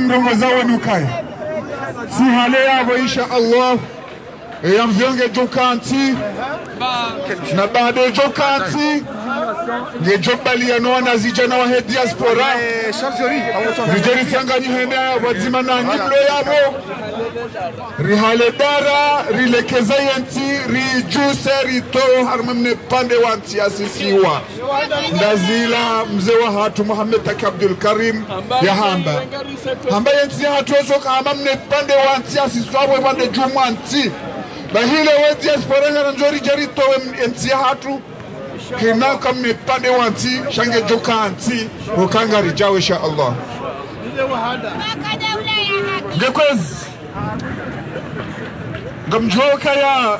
mrongo zao nukai si hale yabo insha Allah ya mvyonge jokanti na baada jokanti ngejobali yanona zijana wa diaspora vijeri tangani hena wazima na ngiblo yabo rihale dara rilekeza yenti rijuse rito harmamne pande wanti asisiwa ndazila mzee wa hatu Muhammad Taki Abdul Karim ya hamba yenti hatu ozoka hamamne pande wanti asiswawe wande jumanti bahile we diaspora na njori jarito yenti hatu kina kamne pande wanti shange jokanti ukanga rijawe insha Allah gekwez gamjoka ya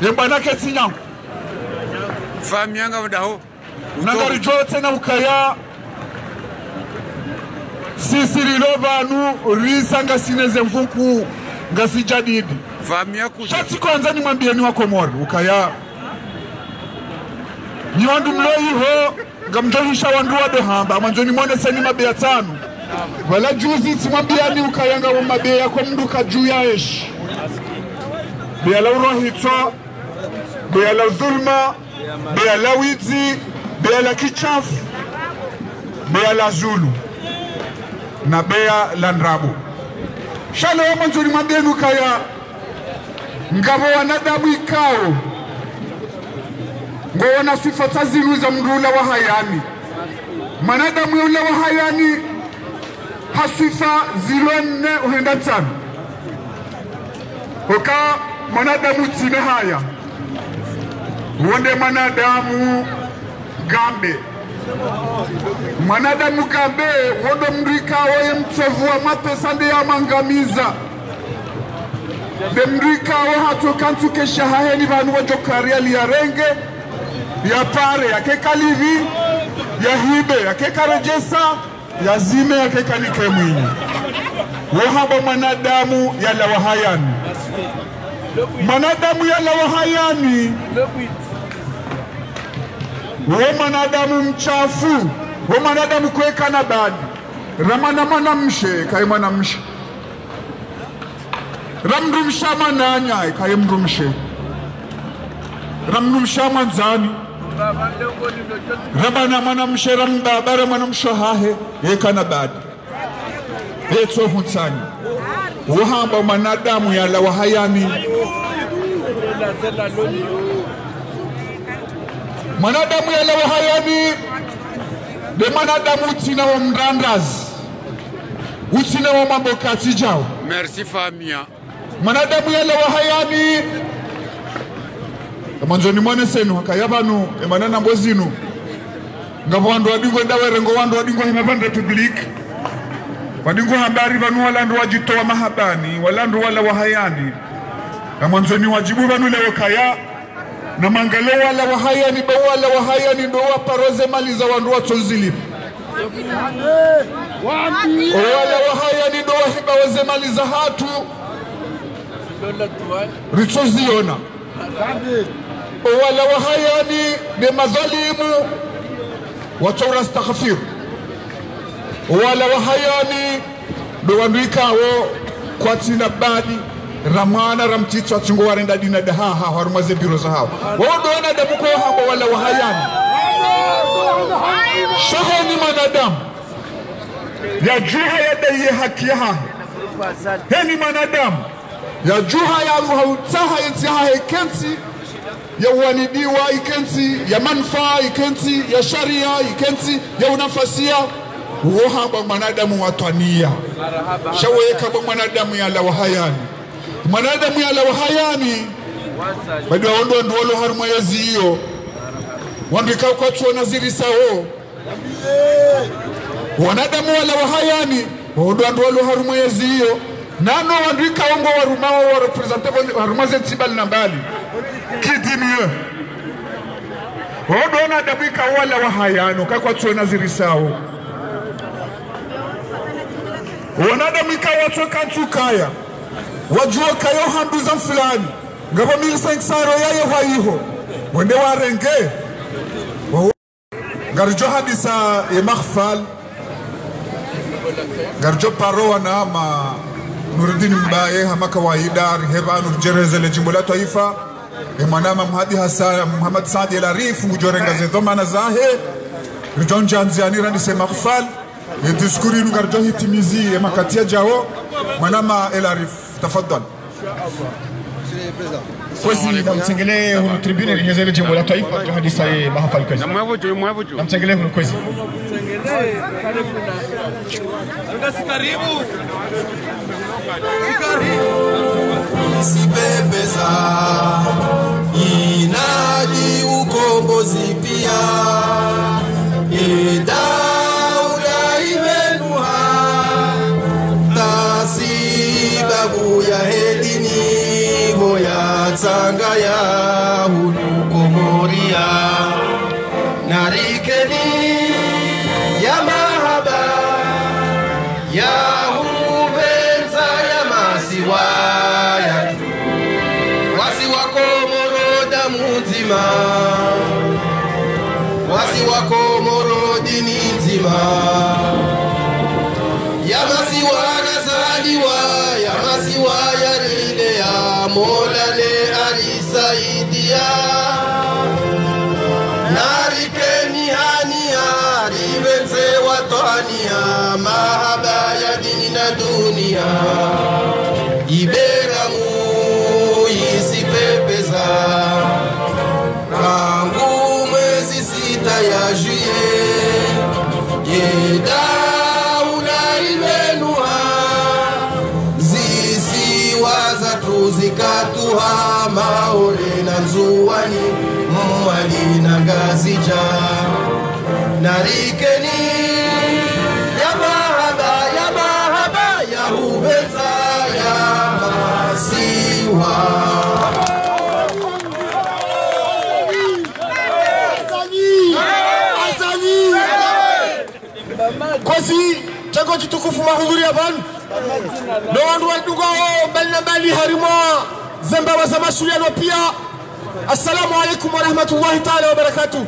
yembana ketinya famianga mdaho nangari jote na ukaya sisi rilobanu risanga sineze mfuku ngasijadidi famia ku shati kwanza ni mwambie ni wako mori ukaya ni wandu mloiho ngamjohisha wandu wa dohamba manjoni mwone seni mabea tanu wala juzi timwambia ni ukayanga wa mabea kwa mduka juu ya esh bea la urohito bea la dhulma bea la wizi bea la kichafu bea la zulu na bea la nrabu shale wa manjoni mwambia ni ukaya ngabo wanadamu ikao ngona sifata zinu za mrula wa hayani manadamu yule wa hayani hasifa zilonne uhenda tano hoka manadamu tine haya uonde manadamu gambe wondo mrika wae mtovu wa mapesa ndi ya mangamiza de mrika wa hatu kantu kesha haheni vanu wajokaria liyarenge ya pare ya kekalivi ya hibe ya kekarejesa ya zime ya kekanike mwinyi wahaba manadamu ya lawahayani wa manadamu mchafu wa manadamu kweka na badi ramana manamshe kai manamshe ramrumsha mananya kai mrumshe ramrumsha manzani rabana manamshe rambabara manamshahahe ekana badi etso hutsani wahamba manadamu ya lawahayani manadamu ya lawahayani de manadamu utina wa mrandaz utina wa mambokati jao merci famia manadamu ya lawahayani manjoni mwane senu hakayabanu emanana mbozinu ngabo wandu wadingo ndawerengo wandu wadingo himaban republic wadingo hambari vanu walandu wajitoa mahabani walandu wala wahayani na manjoni wajibu vanu lewe kaya na mangalo wala wahayani bawala wahayani ndo waparoze mali za wandu watonzili wala wahayani ndo wahiba weze mali za hatu richoziona wala wahayani de mazalimu watora astaghfir wala wahayani do wanduikao kwa tina badi ramana ramtitwa tingo warenda dina daha harumaze biro za hao wodona da mko habo wala wahayani shahani manadamu ya juha ya dai haki ya heni manadamu ya juha ya hautaha yetiha ikensi ya wanidiwa ikensi ya manfaa ikensi ya sharia ikensi ya unafasia wohaba manadamu watania shaweka kwa manadamu ya lawahayani manadamu ya lawahayani bado waondo ndolo haruma yaziyo wandika kwa chuona zirisao wanadamu wa lawahayani waondo ndolo haruma yaziyo nano wandika ongo warumao wa representative haruma zentibali nambali kidimiyo waondo wanadamu ikawala wahayano kwa chuona zirisao wanadamu ikawatoka tukaya wajua kayo handuza fulani ngabo 1500 yaye hwaiho wende warenge ngarijo hadisa ya makhfal garjo paroa na ma Nuruddin Mbaye hama kawaida riheba nujereze le jimbo la taifa mwanama Mhadi Hassan Muhammad Saadi El Arif ngujorenga zeto mana zahe rijonja nziani rani sema kufal diskuri nugarjo hitimizi makatia jao mwanama El Arif tafadhal kwezi namtengele hunu tribune rinyezele jimbo la taifa jo hadisa mahafali kwezi namtengele hunu kwezi Sibebeza inadi ukombozi pia daula imenuha tasibabu ya hedini boya tanga ya hulukomoria narikeni ya mahaba ya hubenza ya masiwaya wasiwakomoroda muzima wasiwakomorodi nzima ya masiwana zaliwa ya masiwaya lile ya molale alisaidia narikeni hania rivenze watwania mahaba ya dini na dunia iberamu isipepeza kangu mwezi sita ya juye yedaula imenuha zisiwaza tuzikatuha maole na nzuwani mwali na gazija narikeni ya mahaba ya hubeza ya masiwa kwezi chango chitukufu mahudhuri ya banu ndo wandu waidungao mbali na mbali harimo zembawa za masuliano pia. Assalamu alaikum wa rahmatullahi ta'ala wa barakatuh.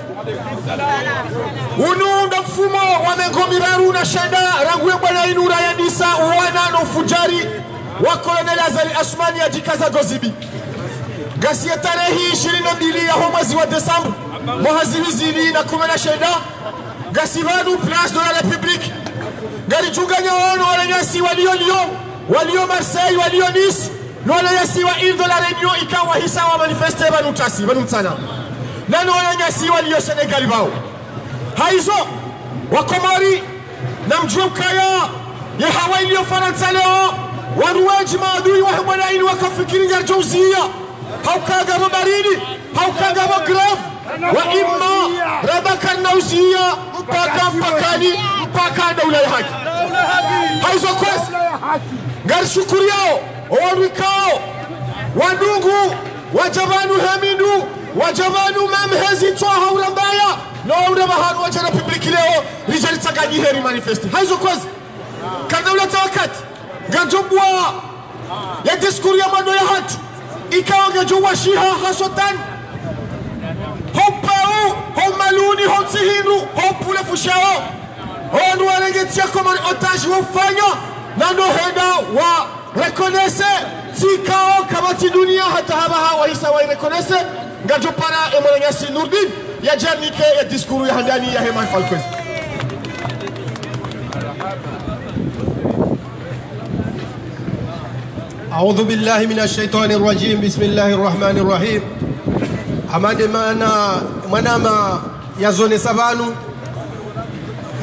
Unu ndo mfumo wa mengomiraru na shenda rangu ya bwana inura ya nisa uwana na ufujari wa Kolonel Azali Asmani ya jikaza Gozibi gasi ya tarehi 22 ya mwezi wa Desemba mwahazi wizili na kumena shenda gasi vanu place de la République gari chunganya ono walanyasi walio Marseille walio Nice walanyasi wa Ile de la Réunion ikawa hisa wa manifeste vanutasi vanumtana nano walanyasi walio Senegal bao haizo wakomori na mjukaya ya Hawaii ilio Faransa leo waruwaji maadui wa Hemanaini wakafikiri ngarjouzia haukaga mabaridi haukaga magrave wa imma rabaka nauzia mpaka mpakani mpaka daula ya haki haizo kwesi ngari shukuri yao owarikao wadungu wajabanu hamindu wajabanu mamhezi toha urambaya na urabahanu waja republiki leo rijali tagaji heri manifesti haizo kwesi kadaula tawakati ngajobwa ya diskuri ya mando ya hatu ikawa ngajobwa shiha hasotan hopau homaluni hotsihinu hopule fushao honu walengetia kama otage wafanya nando henda wa rekonese tikao kamati dunia hata haba hawa hisa wa rekonese ngajopara emolengasi Nurdin ya janike ya diskuru ya handani ya Heman Falkwezi. أعوذ بالله من الشيطان الرجيم بسم الله الرحمن الرحيم Hamade manama ya zone savanu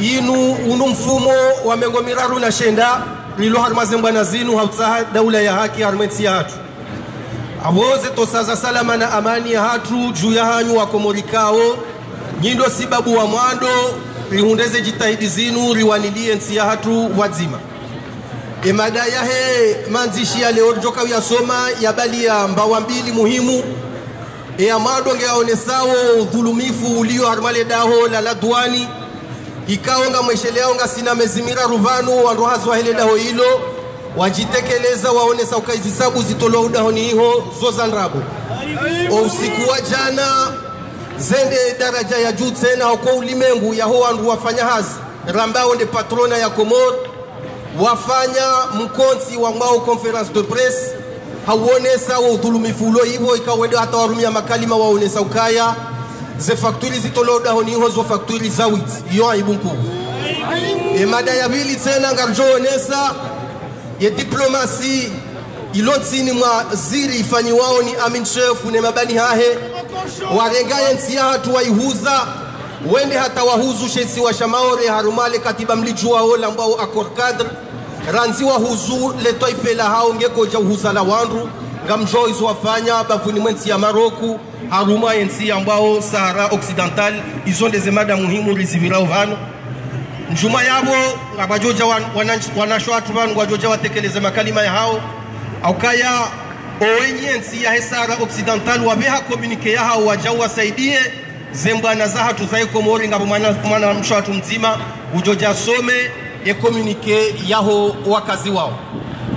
inu unu mfumo wa mengomiraru na shenda lilo harmazembwa na zinu hautsaha daula ya haki harmensi ya hatu aboze tosaza salama na amani ya hatu juu ya hanyu wakomorikao nyindo sibabu wa mwando lihundeze jitahidi zinu liwanilie nsi ya hatu wadzima emada ya he manzishi ya leo joka ya soma ya bali ya mbawa mbili muhimu ya madonge yaonesawo udhulumifu ulio harmale daho la ladwani ikaonga mwesheleonga sina mezimira ruvanu wanrohazwa hele daho hilo wajitekeleza waonesa ukaizisabu zitolwa udaho ni hiho zoza nrabu o usiku wa jana zende daraja ya juu tena kwa ulimengu yaho wandu wafanya hazi rambao nde patrona ya Komor wafanya mkonsi wa mwao conference de presse hauonesa wa udhulumifulo hivyo ikawende hata warumia makalima waonesa ukaya ze fakturi zitoloda honiho zo fakturi zawit iyo aibu nkuu mada ya pili tena ngarjoonesa ye diplomasi ilotini mwa ziri ifanyi wao ni Amin Chef ne mabani hahe warengaye nsia hatu waihuza wende hata wahuzu shesi wa shamaore harumale katiba mlijua hola mbao akor kadr ranzi wahuzu leto ifela hao ngeko ja uhuza la wandu ngamjo izo wafanya bafuni mwensi ya Maroku haruma yensi ambao Sahara Occidental izo ndeze mada muhimu rizivirao vano njuma yabo ngabajoja wanashwa atu vanu wajoja watekeleze makalima ya hao aukaya owenyensi ya Sahara Occidental wabeha komunike ya hao wajau wasaidie zembana za hatu za Komori ngabo mwana mshwatu mzima ujoja some ye komunike yaho wakazi wao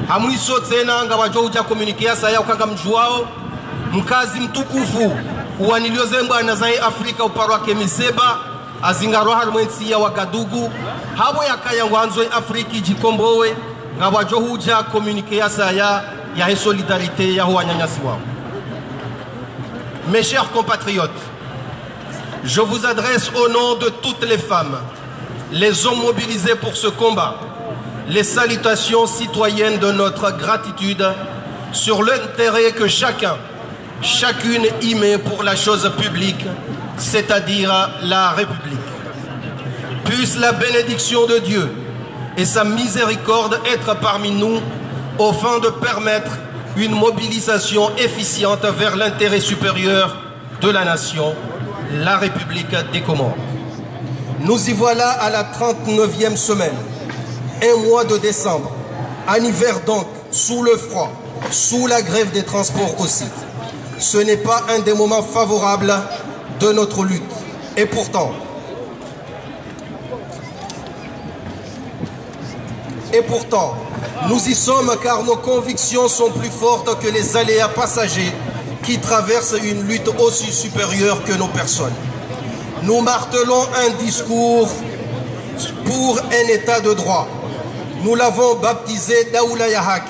hamwiso tena ngabajo uja komunike ya saya ukanga mjuao mkazi mtukufu uwanilio zembana za Afrika uparwa kemiseba azingarwa harmwensi ya Wagadugu habo yakaya ngwanzo Afriki jikombowe ngabajo uja komunike ya saya ya solidarité yaho wanyanyasi wao. Mes chers compatriotes, je vous adresse au nom de toutes les femmes, les hommes mobilisés pour ce combat, les salutations citoyennes de notre gratitude sur l'intérêt que chacune y met pour la chose publique, c'est-à-dire la République. Puisse la bénédiction de Dieu et sa miséricorde être parmi nous au fin de permettre une mobilisation efficiente vers l'intérêt supérieur de la nation, la République des Comores. Nous y voilà à la 39e semaine, un mois de décembre, en hiver donc, sous le froid, sous la grève des transports aussi. Ce n'est pas un des moments favorables de notre lutte. Et pourtant, nous y sommes car nos convictions sont plus fortes que les aléas passagers qui traversent une lutte aussi supérieure que nos personnes. Nous martelons un discours pour un état de droit. Nous l'avons baptisé Daoula Yahak.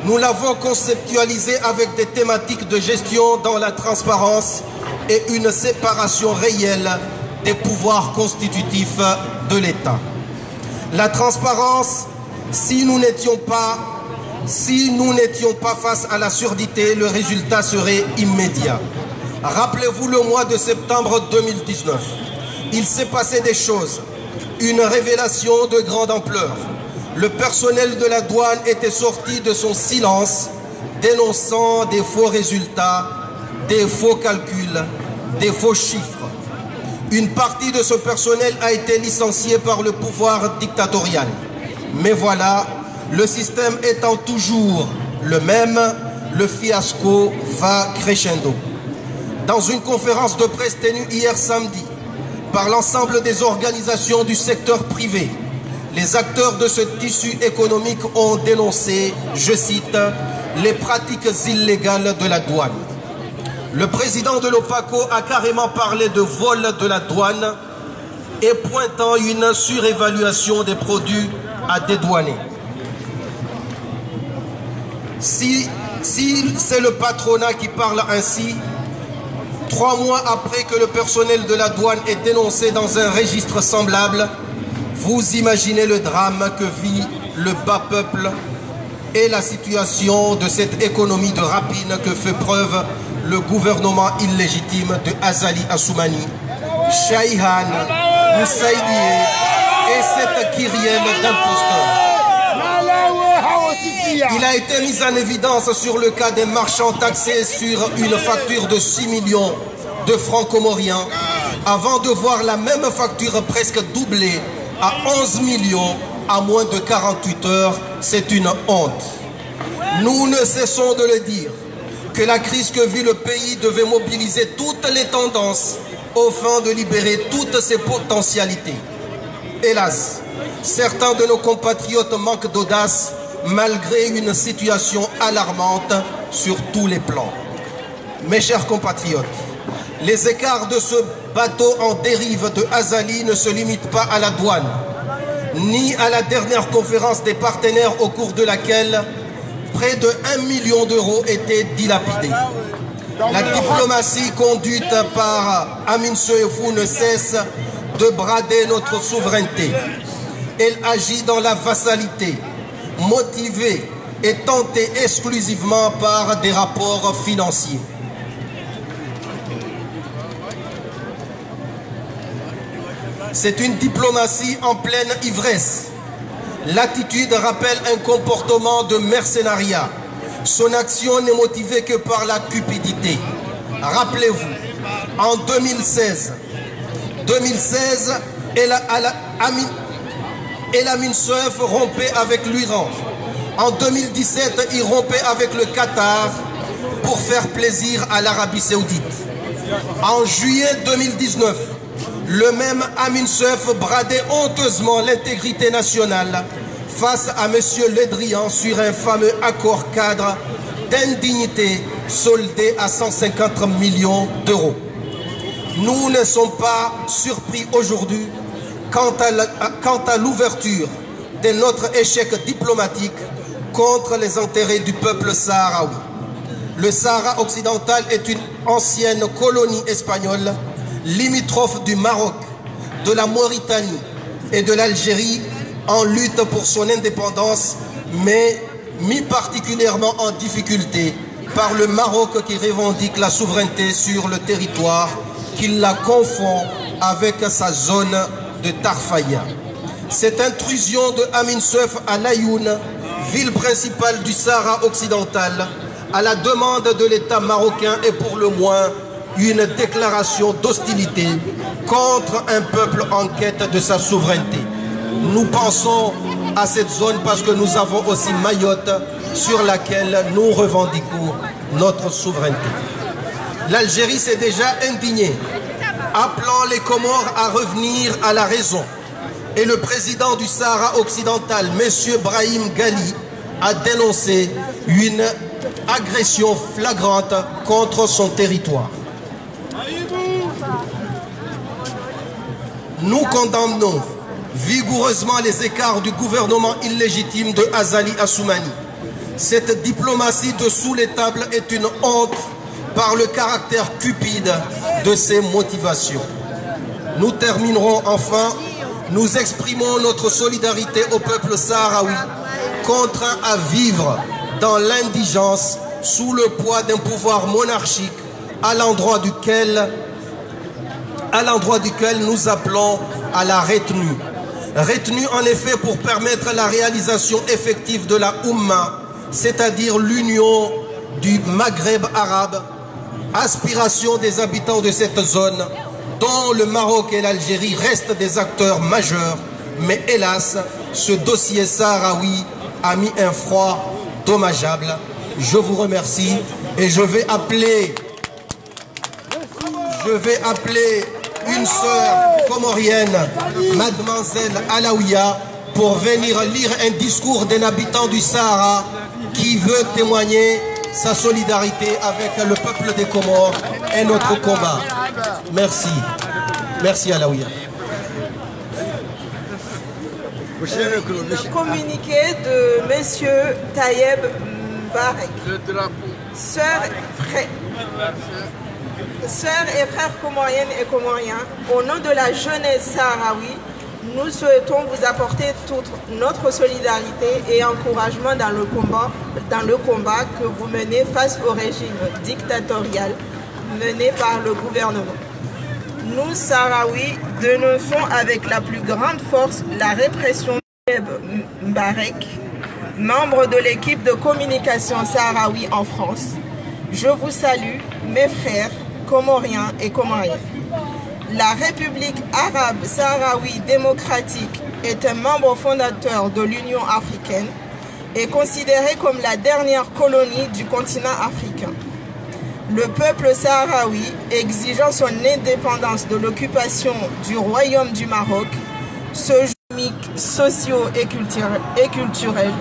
Nous l'avons conceptualisé avec des thématiques de gestion dans la transparence et une séparation réelle des pouvoirs constitutifs de l'État. La transparence, si nous n'étions pas face à la surdité, le résultat serait immédiat. Rappelez-vous le mois de septembre 2019. Il s'est passé des choses, une révélation de grande ampleur. Le personnel de la douane était sorti de son silence, dénonçant des faux résultats, des faux calculs, des faux chiffres. Une partie de ce personnel a été licenciée par le pouvoir dictatorial. Mais voilà, le système étant toujours le même, le fiasco va crescendo. Dans une conférence de presse tenue hier samedi par l'ensemble des organisations du secteur privé, les acteurs de ce tissu économique ont dénoncé, je cite, les pratiques illégales de la douane. Le président de l'OPACO a carrément parlé de vol de la douane et pointant une surévaluation des produits à dédouaner. Si c'est le patronat qui parle ainsi, 3 mois après que le personnel de la douane est dénoncé dans un registre semblable, vous imaginez le drame que vit le bas peuple et la situation de cette économie de rapine que fait preuve le gouvernement illégitime de Azali Assoumani, Shaihan, Moussaïdié et cette kyrielle d'imposteurs. Il a été mis en évidence sur le cas des marchands taxés sur une facture de 6 millions de francs comoriens avant de voir la même facture presque doublée à 11 millions à moins de 48 heures. C'est une honte. Nous ne cessons de le dire que la crise que vit le pays devait mobiliser toutes les tendances au fin de libérer toutes ses potentialités. Hélas, certains de nos compatriotes manquent d'audace malgré une situation alarmante sur tous les plans. Mes chers compatriotes, les écarts de ce bateau en dérive de Azali ne se limitent pas à la douane, ni à la dernière conférence des partenaires au cours de laquelle près de 1 million d'euros étaient dilapidés. La diplomatie conduite par Amin Soefou ne cesse de brader notre souveraineté. Elle agit dans la vassalité, motivée et tentée exclusivement par des rapports financiers. C'est une diplomatie en pleine ivresse. L'attitude rappelle un comportement de mercenariat. Son action n'est motivée que par la cupidité. Rappelez-vous, en 2016, El Amin Soef rompait avec l'Iran. En 2017, il rompait avec le Qatar pour faire plaisir à l'Arabie Saoudite. En juillet 2019, le même Amin Soef bradait honteusement l'intégrité nationale face à M. Le Drian sur un fameux accord cadre d'indignité soldé à 150 millions d'euros. Nous ne sommes pas surpris aujourd'hui quant à l'ouverture de notre échec diplomatique contre les intérêts du peuple sahraoui. Le Sahara occidental est une ancienne colonie espagnole limitrophe du Maroc, de la Mauritanie et de l'Algérie en lutte pour son indépendance, mais mis particulièrement en difficulté par le Maroc qui revendique la souveraineté sur le territoire, qui la confond avec sa zone de Tarfaya. Cette intrusion de Amin Soef à Laayoune, ville principale du Sahara occidental, à la demande de l'État marocain est pour le moins une déclaration d'hostilité contre un peuple en quête de sa souveraineté. Nous pensons à cette zone parce que nous avons aussi Mayotte sur laquelle nous revendiquons notre souveraineté. L'Algérie s'est déjà indignée, appelant les Comores à revenir à la raison. Et le président du Sahara occidental, M. Brahim Ghali, a dénoncé une agression flagrante contre son territoire. Nous condamnons vigoureusement les écarts du gouvernement illégitime de Azali Assoumani. Cette diplomatie de sous les tables est une honte par le caractère cupide de ses motivations. Nous terminerons enfin. Nous exprimons notre solidarité au peuple sahraoui, contraint à vivre dans l'indigence sous le poids d'un pouvoir monarchique à l'endroit duquel nous appelons à la retenue. Retenue en effet pour permettre la réalisation effective de la Oumma, c'est-à-dire l'union du Maghreb arabe, aspiration des habitants de cette zone, dont le Maroc et l'Algérie restent des acteurs majeurs. Mais hélas, ce dossier sahraoui a mis un froid dommageable. Je vous remercie et je vais appeler une sœur comorienne, mademoiselle Alaouia, pour venir lire un discours d'un habitant du Sahara qui veut témoigner sa solidarité avec le peuple des Comores et notre combat. Merci. Merci Alaouia. Le communiqué de M. Tayeb Mbarek. Sœurs et frères comoriennes et comoriens, au nom de la jeunesse sahraoui, nous souhaitons vous apporter toute notre solidarité et encouragement dans le combat que vous menez face au régime dictatorial mené par le gouvernement. Nous, Sahraouis, dénonçons avec la plus grande force la répression de Mbarek, membre de l'équipe de communication sahraoui en France. Je vous salue, mes frères comoriens et comoriennes. La République arabe sahraoui démocratique est un membre fondateur de l'Union africaine et considérée comme la dernière colonie du continent africain. Le peuple sahraoui, exigeant son indépendance de l'occupation du Royaume du Maroc, se joue socio et culturel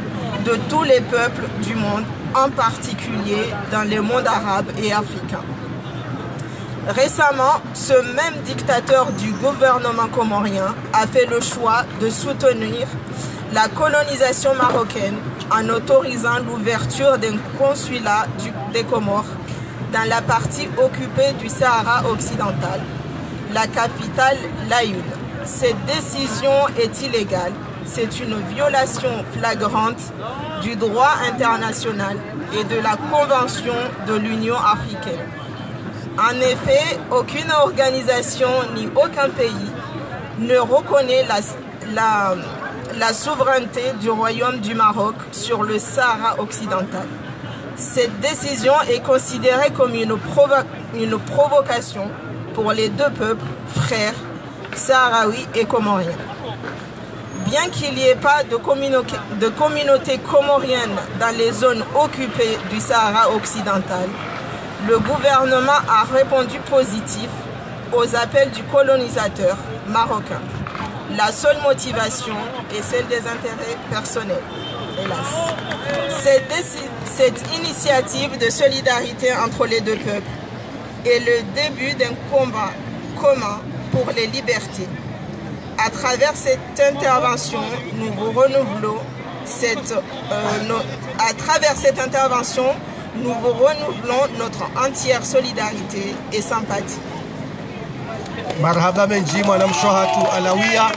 de tous les peuples du monde, en particulier dans le monde arabe et africain. Récemment, ce même dictateur du gouvernement comorien a fait le choix de soutenir la colonisation marocaine en autorisant l'ouverture d'un consulat des Comores dans la partie occupée du Sahara occidental, la capitale Laayoune. Cette décision est illégale. C'est une violation flagrante du droit international et de la Convention de l'Union africaine. En effet, aucune organisation ni aucun pays ne reconnaît la souveraineté du Royaume du Maroc sur le Sahara occidental. Cette décision est considérée comme une provocation pour les deux peuples frères, sahraouis et comoriens. Bien qu'il n'y ait pas de communauté comorienne dans les zones occupées du Sahara occidental, le gouvernement a répondu positif aux appels du colonisateur marocain. La seule motivation est celle des intérêts personnels, hélas. Cette initiative de solidarité entre les deux peuples est le début d'un combat commun pour les libertés. À travers cette intervention, nous vous renouvelons notre entière solidarité et sympathie. Marhaba menji mwanamshohatu alawia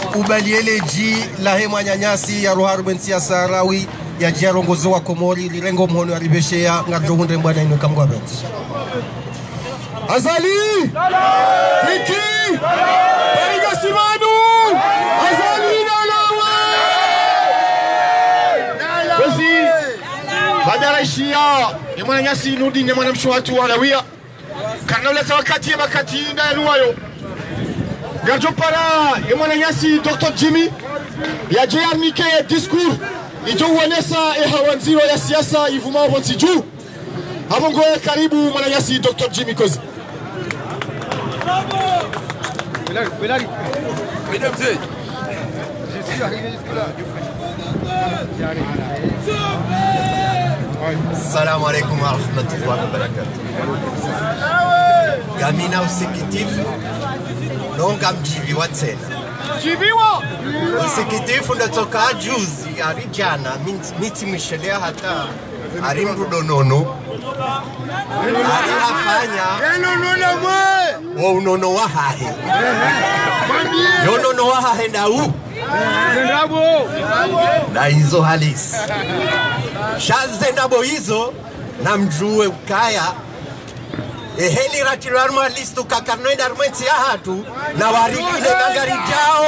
ukubaliele ji lahe mwanyanyasi ya roharubensi ya Sahrawi ya jiarongozo wa Komori lirengo mhono aribeshea ngarjo hunde mbwana inu kamgwa beti Azali Hiki Bariga Simanu Azali Nalawe Basi Badara Shia Yemwana Nyasi Nudi Yemwana Mshuhatu Alawia Kanoleta wakati ya makati na nuwayo Garjo para Yemwana Nyasi Dr. Jimmy ya JR Nike discours Ijo uwanesa hawanziro ya siasa Ivuma wansi juu Hamongo karibu Mwana Nyasi Dr. Jimmy Kozi Mesdames et je suis arrivé jusque-là. Salam alaikum wa rahmatullahi wa barakatuh. Gamina usikitifu nonga mjiviwa tena. Jiviwa! Usikitifu natoka juzi arijana miti mishelea hata arimrudo nono. Arifanya wa unono wa hahe. Yonono wa hahe na u. Na hizo halisi. Shaze ndabo hizo na mjue ukaya eheli ratilarma listu kakarnoe darmenti ya hatu na warikile kangari jao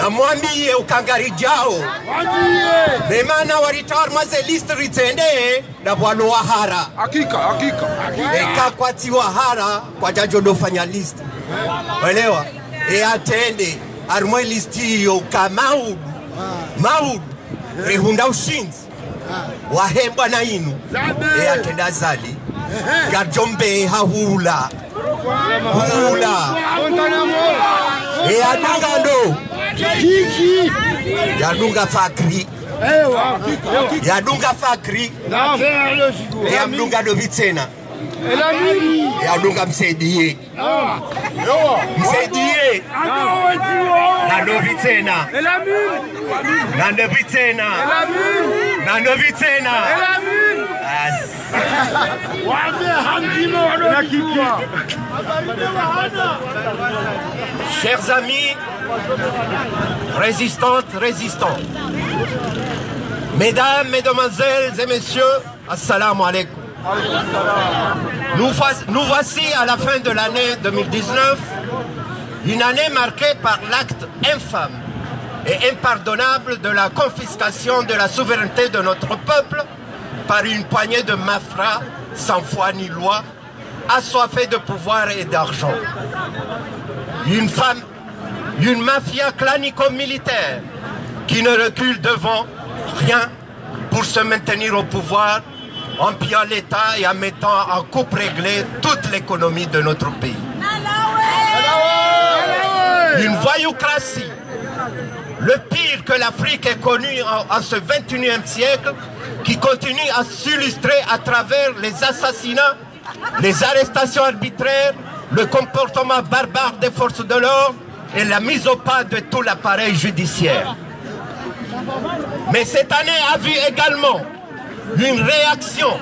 na mwambie ukangari jao memana waritarma ze listu ritende na bwalo wahara Hakika eka kwati wahara kwa jajodo fanya listu welewa atende armwe listi yo kamaudu maudu rehunda ushinzi wahemba na inu atenda zali garjombe hahula adunga ndo yadunga fakri yadunga fakri yamdunga do vitena yadunga msaidie msaidie na ndo vitena na ndo vitena na ndo vitena Chers amis, résistantes, résistants, mesdames, mesdemoiselles et messieurs, assalamu alaikum. Nous voici à la fin de l'année 2019, une année marquée par l'acte infâme et impardonnable de la confiscation de la souveraineté de notre peuple par une poignée de malfrats sans foi ni loi, assoiffés de pouvoir et d'argent. Une mafia clanico-militaire qui ne recule devant rien pour se maintenir au pouvoir, en pillant l'État et en mettant en coupe réglée toute l'économie de notre pays. Une voyoucratie le pire que l'Afrique ait connu en ce 21e siècle, qui continue à s'illustrer à travers les assassinats, les arrestations arbitraires, le comportement barbare des forces de l'ordre et la mise au pas de tout l'appareil judiciaire. Mais cette année a vu également une réaction,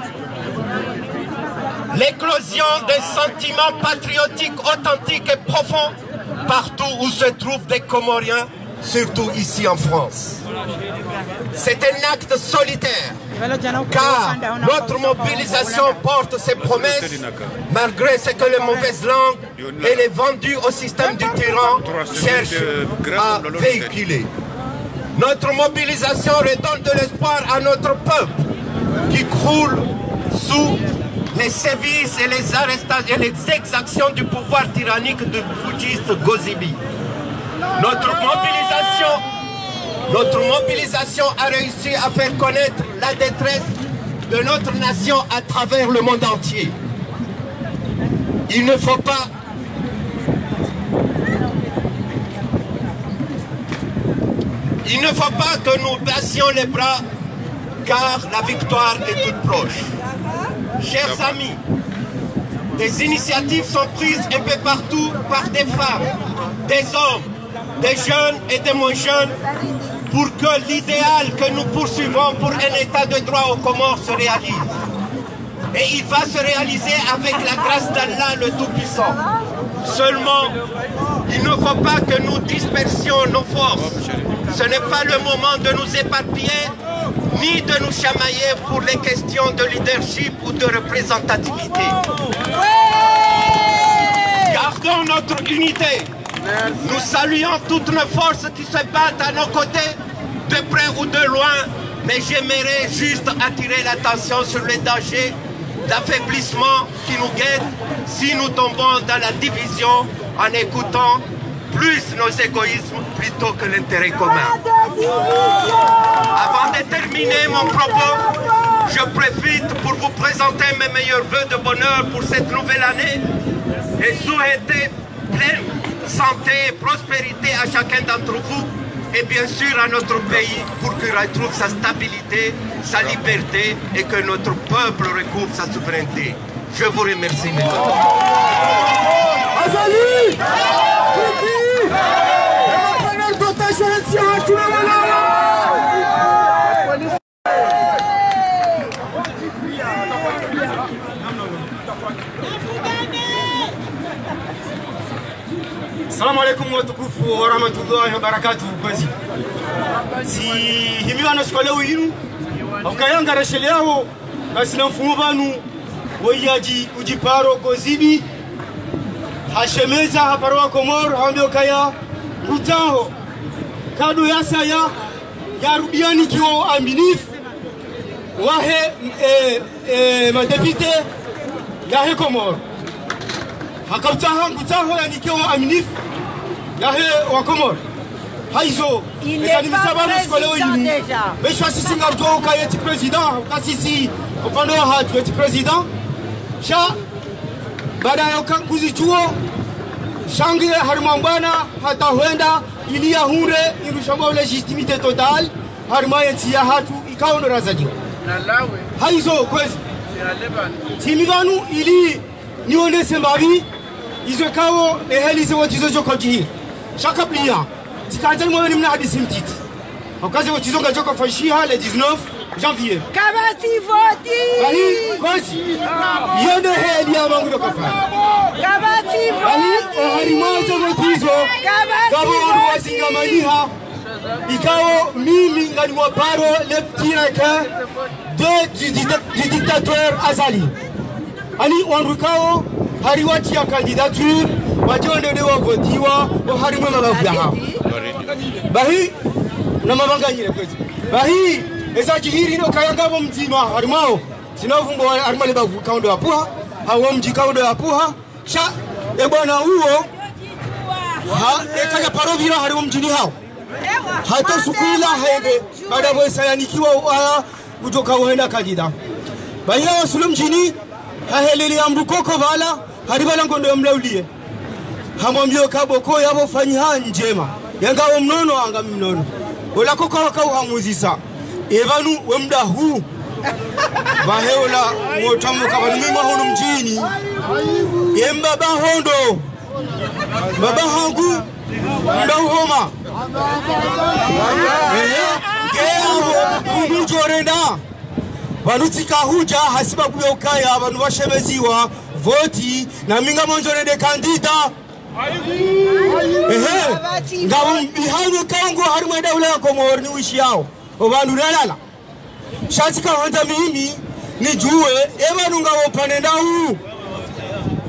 l'éclosion des sentiments patriotiques authentiques et profonds partout où se trouvent des Comoriens, surtout ici en France. C'est un acte solitaire, car notre mobilisation porte ses promesses, malgré ce que les mauvaises langues et les vendus au système du tyran cherchent à véhiculer. Notre mobilisation redonne de l'espoir à notre peuple qui croule sous les sévices et les arrestations et les exactions du pouvoir tyrannique du foutiste Gozibi. Notre mobilisation a réussi à faire connaître la détresse de notre nation à travers le monde entier. Il ne faut pas que nous baissions les bras, car la victoire est toute proche. Chers amis, des initiatives sont prises un peu partout par des femmes, des hommes, des jeunes et des moins jeunes, pour que l'idéal que nous poursuivons pour un état de droit aux Comores se réalise. Et il va se réaliser avec la grâce d'Allah le Tout-Puissant. Seulement, il ne faut pas que nous dispersions nos forces. Ce n'est pas le moment de nous éparpiller, ni de nous chamailler pour les questions de leadership ou de représentativité. Gardons notre unité. Nous saluons toutes nos forces qui se battent à nos côtés, de près ou de loin, mais j'aimerais juste attirer l'attention sur les dangers d'affaiblissement qui nous guettent si nous tombons dans la division en écoutant plus nos égoïsmes plutôt que l'intérêt commun. Avant de terminer mon propos, je profite pour vous présenter mes meilleurs vœux de bonheur pour cette nouvelle année et souhaiter pleine santé et prospérité à chacun d'entre vous et bien sûr à notre pays pour qu'il retrouve sa stabilité, sa liberté et que notre peuple recouvre sa souveraineté. Je vous remercie, mes amis. Assalamu alaikum watukufu wa rahmatullahi wa barakatuh. Si himiwana sikoleo yinu ukayanga rashele yao basi na mfumo banu wayaji ujiparo Gozibi hashemeza haparwa Komor hambe ukaya utaho kadu yasa ya rubiani kiwo aminif wahe madepite yahe Komor hakabtaha ngutaho ya nikiwa aminif yahe wa Komor haizo ezali misababu sikoleo yinu beshwa sisi ngabto ukayeti president ukasisi upande wa hatu yeti president sha baada ya ukaguzi chuo shangile harimambana hata huenda ili ya hure irushamba legitimite total harima yeti ya hatu ikaono razadiwa haizo kwezi timiganu ili nione sembabi izo kawo ehelize wotizo joko jihir shaka plia tikajani mwana mna hadisi mtiti okaze wotizo ngajoko fashiha le 19 janvier Kabati voti bali kosi yende heli ya mangu do kafa Kabati voti bali harimazo wotizo gabo wasinga maniha ikao mimi ngani mwaparo le petit requin du dictateur Azali ani onrukao hariwati ya candidature wajonde de wavotiwa o harimwe mabavuya bahi na mabanganyire kwezi bahi ezaji hiri no kayangabo mzima harimao sinavumbo harimale bavu kaundo apuha hawo mji kaundo apuha sha e bwana huo ha ekaya parovira harimo mjini hao hata sukula hende baada boisa yanikiwa kutoka wenda kandida bahi wasulum mjini haheleli amrukoko bala haribala ngondo mlaulie hamwambio kaboko yabo fanyiha njema Yanga mnono anga mnono. Ola koka uhamuzisa. Evanu wemda huu. Baheola motamuka banumima hono mjini. Yemba bahondo. Baba hangu ndauhoma. Kea umujorenda. Banutika huja hasiba kuyokaya abantu bashemeziwa voti na minga monjorende kandida. Ngabo bihangu kangu harimo daula ya Komoro ni wishi yao. Obandu nalala. Shatika hanta mimi nijue ebanu ngabo panenda huu.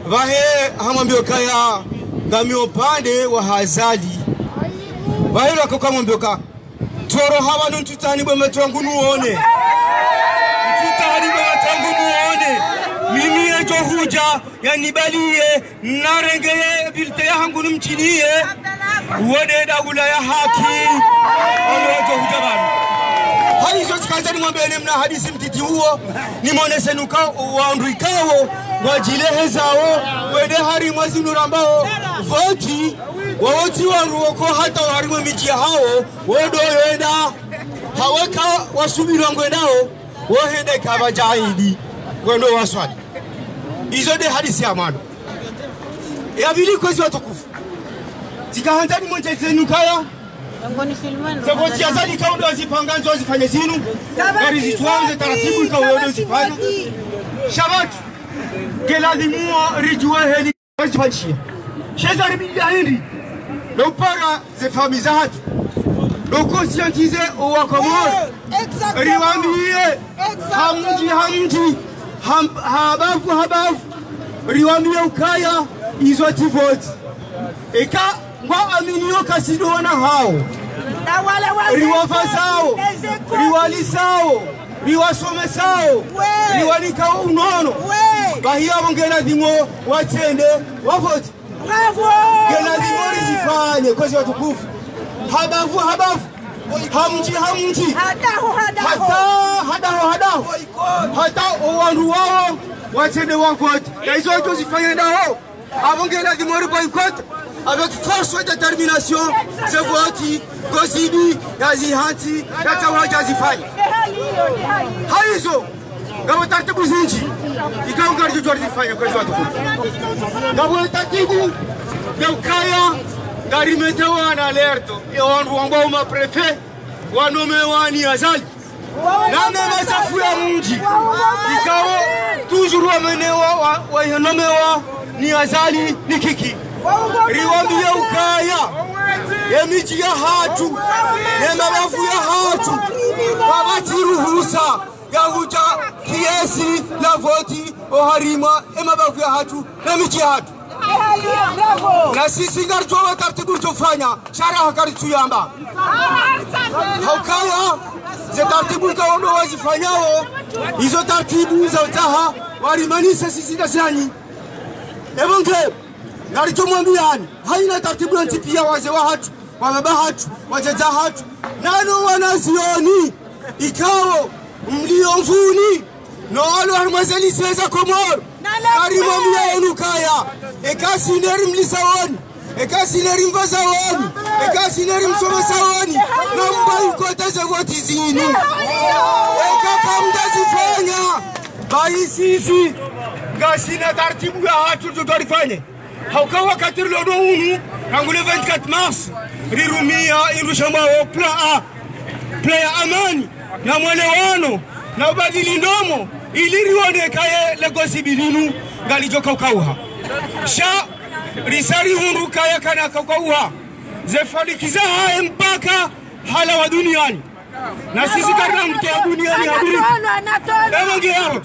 Vahe hamambio kaya ngamio pande wa hazali. Vahe lako kamambio ka toro hawa nuntutani bwe metwangu nuone. Ntutani bwe metwangu nuone. Mimi ejo huja yanibaliye narengeye bilte ya hangu numchiniye. Uone dagula ya haki. Ono ejo huja banu. Halizo chikaza ni mwambele mna hadisi mtiti huo. Ni mwone senuka waandrikao. Wajilehe zao. Wede hari mwazi nurambao. Voti. Wawoti waruoko hata warimwe mijia hao. Wedo yoenda. Haweka wasubiri wangwendao. Wohende kaba jahidi. Gwendo waswadi. Izo de hadisi ya mano. Ya vili kwezi watukufu. Tika hantani mwenche senukaya. Saboti ya zali kaundo wazipanganzo wazifanye zinu. Gari zituanze taratibu ikaweodo zifanya. Shabatu. Keladimua rijuwe heli wazifanyishia. Sheza ribili ya hindi. Lopara ze fami za hatu. Lokonscientize uwa Komoro. Riwambie. Hamji. Habafu. Riwambie ukaya. Izo tivoti. Eka. Kwa aminio kasiduona hao. Riwafasao. Riwalisao. Riwasomesao. Riwalikao unono. Bahia mongena dimo watende wafoti. Bravo! Gena dimo rizifanye kwezi watukufu. Habafu. Hamji. Hadaho. Hata uwandu wao watende wafoti. Ya izo watu zifanye nao. Avongena dimo boycott. Avec force et détermination, ce vote, Gozibi, Yazihanti, Yatawa Yazifai. Haizo, Gawatati Buzinji, Ikangar Jordi Fire, Gawatatibu, Gaukaya, Garimetewa en alerte, et on Wamboma préfet, Wanomewani Azali. Nane Masafua Munji, Ikao, toujours Wamenewa, Wayanomewa, ni Azali, ni Kiki. Riwambie ukaya emiji ya hatu emabafu ya hatu wabati ruhusa ya huja kiesi la voti oharima emabafu ya hatu emiji ya hatu na sisi ngaritoa taratibu tufanya sharaha karituyamba haukaya ze taratibu kaondo wazifanyao hizo taratibu za utaha warimanisa sisi dasani ebonge Narichomwambiani haina taratibu ya ntipia waze wa hatu, wababa hatu, wajaja hatu. Nano wanazioni ikao mlio mfuni no walo harmazeli seza Komoro. Narimwambia onukaya ekasineri mlisawoni, ekasineri mvazawoni, ekasineri msomesawoni. Namba ikota ze voti zinu ekakamdazifanya baisisi gasina taratibu ya hatu tutorifanye. Haukawa katiri lodo unu, kangule 24 mars, rirumia irushamba o plan A, plan ya amani, na mwelewano, na ubadili ndomo, ilirione kaye legosi bilinu, galijo kaukauha. Sha, risari hundu kaya kana kaukauha, zefalikiza hae mpaka hala wa duniani. Na sisi karna mkia duniani habiri. Emonge yao.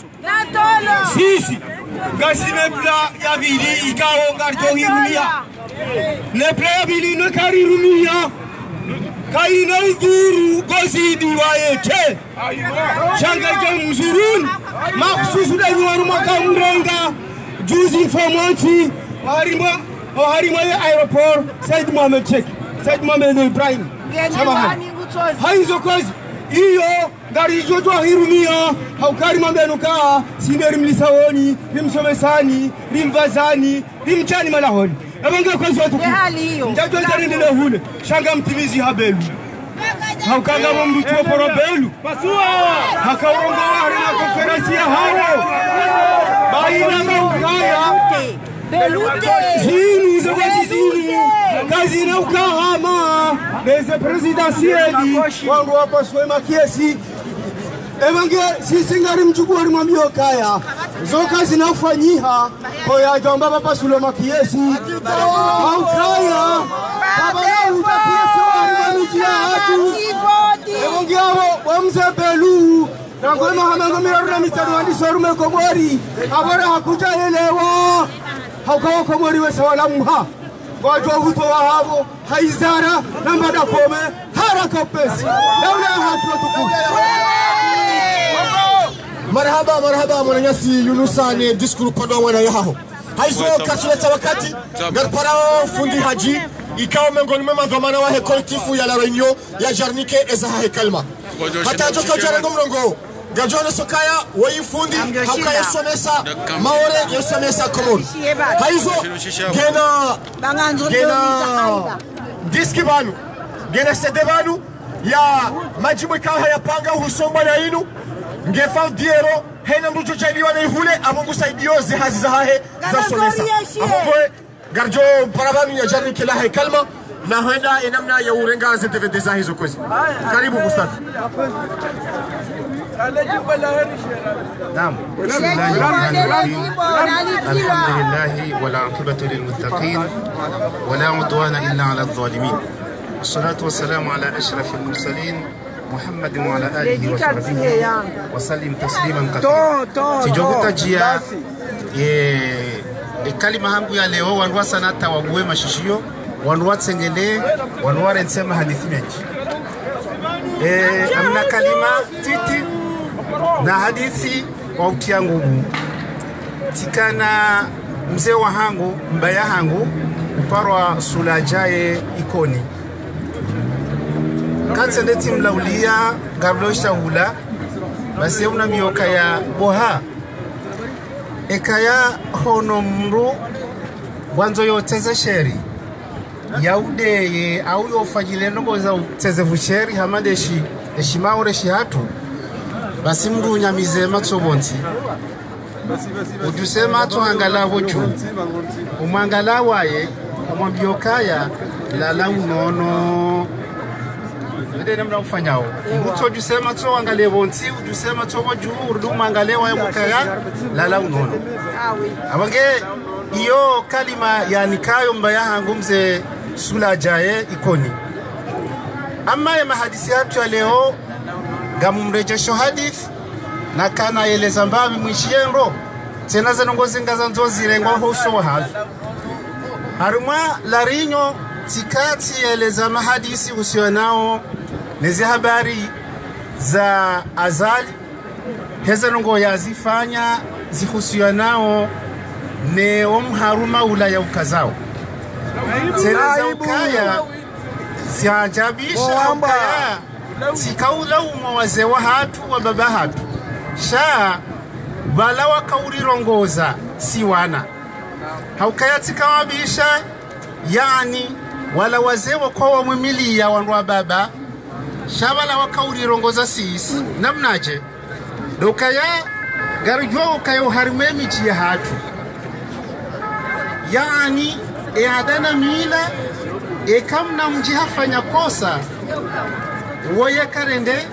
Sisi. Gasi nepla ya vili ikao ngarjo hirumia. Nepla ya vili nekari rumia. Kaina uduru gozi diwayete. Shanga ike mzurun. Maksusu da yuwaru makamrenga. Juzi informanti. Oharima ya aeroport. Said Mohamed Sheikh. Said Mohamed Ibrahim. Haizo kozi. Iyo ngari jojo hirumia haukari mambeno ka sineri mlisawoni rimsomesani rimvazani rimchani malahoni Ebanga kwa zote. Njajo jari ndile hule. Shanga mtimizi habelu. Haukanga mbutu oporo belu. Pasua. Hakaurongo wahari na konferensi ya hao. Baina maukaya. Zinu zawati zinu. Kazi na ukahama. Leze presidentieli. Wangu wapa swema kiesi. Emange sisi ngari mchukua rimambio kaya. Zoka zinafanyiha kwa ya jamba baba Sulema kiesi. Au kaya. Baba ya utakiesi wa rimamijia hatu. Emange wa mzebelu. Nangwema hamengo miraruna mitanu wandi sorume komori. Abara hakuja elewa. Haukawa komori wese wala muha. Wajua huto wa havo. Haizara na mbada kome. Haraka pesi. Laula hatu wa tuku. Marhaba mwananyasi Yunusani diskuru pando mwana yaho. Haizo kasuleta wakati garparao fundi haji ikawa miongoni mwa dhamana wa kolektifu ya la reunion ya Jarnike ezaha kalma. Hata joka jarango mrongo gajona sokaya waifundi hakaya somesa maore yosomesa komori. Haizo gena diskibanu gena sedebanu ya majibu ikawa ya panga husomba na inu ngefa diero hena mrucho chaidiwa na ihule amungu saidio zihazi zahahe za somesa amukwe garjo parabanu ya jari kila hai kalma na huenda inamna ya urenga zitevede zahi zo kwezi karibu Ustad. Naam, bismillahirrahmanirrahim. Alhamdulillahi wal aqibatu lil muttaqin wala udwana illa ala adh-dhalimin. Wassalatu wassalamu ala ashrafil mursalin محمد وعلى آله وصحبه وسلم تسليما كثيرا. Sijokuta jia kalima hangu ya leo wanwa sanata wabuwe mashishio wanwa tsengele wanwa rensema hadithi meji. Amna kalima titi na hadithi wa utia ngumu. Tikana mzee wa hangu mbaya hangu uparwa sulajaye ikoni. Katsendeti mlaulia gabloisha hula basi una mioka ya boha ekaya hono mru wanzo yoteze sheri yaude au yofajile nongo za uteze vusheri hamadeshi eshimaure shihatu basi mru nyamize matsobonti udusema to angala wochu umangala waye amwambiyokaya lala unono Ndene mna ufanyao. Mbuto jusema to angale bonti, jusema to waju urduma angale wa mukaya lala unono. Abange iyo kalima ya nikayo mbaya hangu mze sula jaye ikoni. Ama ya mahadisi hatu ya leo gamumrejesho hadith na kana eleza mbabi mwishienro tena zenongozi ngaza nzozi rengo hoso wa hadhi. Haruma larinyo tikati eleza mahadisi usionao nezi habari za azali heza nongo yazifanya zihusianao ne omharuma ula ya ukazao tena za ukaya ziajabisha ukaya zikaula umawaze wa hatu wa baba hatu shaa bala wakaurirongoza siwana haukaya tikawabisha yani wala wazee kwa wamwimilia wanwa baba shabala wakaurirongoza sisi namnaje dokaya garjo kayo harimemi chi hatu yani adana mila kamna mjiha fanya kosa woye karende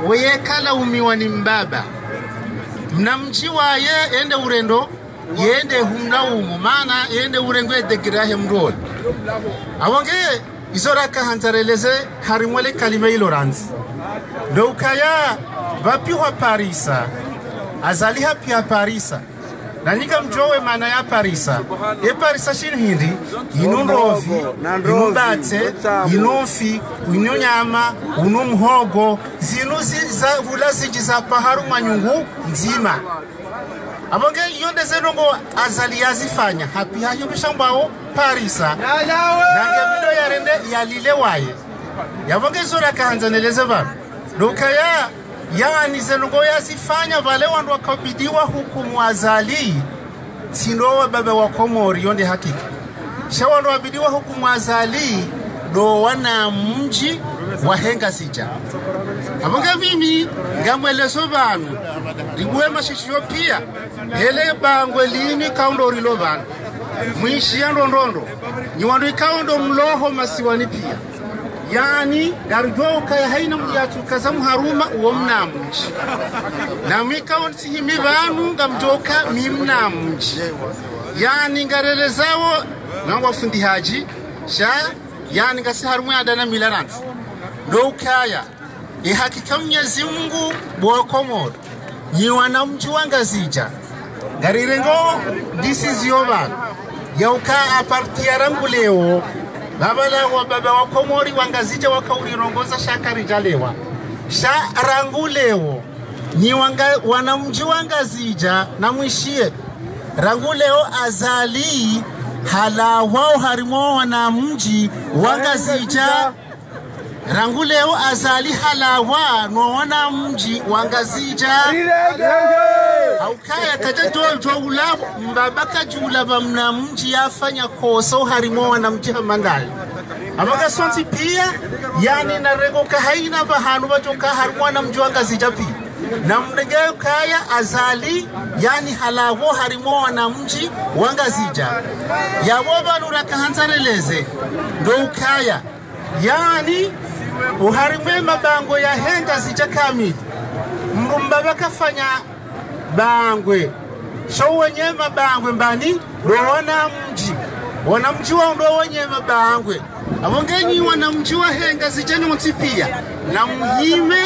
woye kala umiwa ni mbaba mnamjiwa ye ende urendo yende humlaumu maana yende urengwe degirahe mrol awonge izoraka hantareleze harimwele kalima iloranzi dokaya vapiwa parisa azaliha pia parisa nanika mjowe maana ya parisa parisa shini hindi inunrovi inubate inufi inunyama unumhogo zinuzi za vulazinji za paharu manyungu nzima abonge yonde zenongo azali yazifanya hapi hayo bishambao parisa nange mido yarende yalile waye yabonge zora kahanzaneleze ba dokaya yani zenongo yazifanya vale wandu wakabidiwa hukumu azali sinowa baba wa Komori yonde hakika shawandu wabidiwa huku mwazali do wana mji wahenga sija abonga mimi ngamwelezo banu riguwe mashishio pia hele bangwe lini kaundo rilo banu mwishia ndondondo nyiwandu ikaundo mloho masiwani pia yani darjo kaya haina mjatu kazamu haruma uwo mnamunji na mikaundi himi banu ngamjoka mimnamunji yani ngarelezawo nangwa fundi haji sha yani ngasi haruma adana milaranti dokaya ihakika Mwenyezi Mungu bwokomodo nyiwana mji wangazija ngarirengo disizio bana yauka apartia rangu leo baba wa komori wangazija wakaurirongoza shakari jalewa sha rangu leo wana mji wangazija na mwishie rangu leo azali halawao harimo wana mji wangazija rangu leo azali halawa no wana mji wangazija haukaya kajato ula mbabaka jula bamna mji yafanya koso harimo wana mji hamandali amaga sonti pia yani narego kahaina bahanu bajoka harimo wana mji wangazija pia na mnegeo kaya azali yani halawo harimo wana mji wangazija yawoba nuraka hanzareleze ndo ukaya yani uharimwe mabango ya henga zija kamili mrumba bakafanya bangwe so wenye mabangwe mbani wana mji wa ndo wenye mabangwe abongenyi wana mji wa henga zija nyonti pia na muhime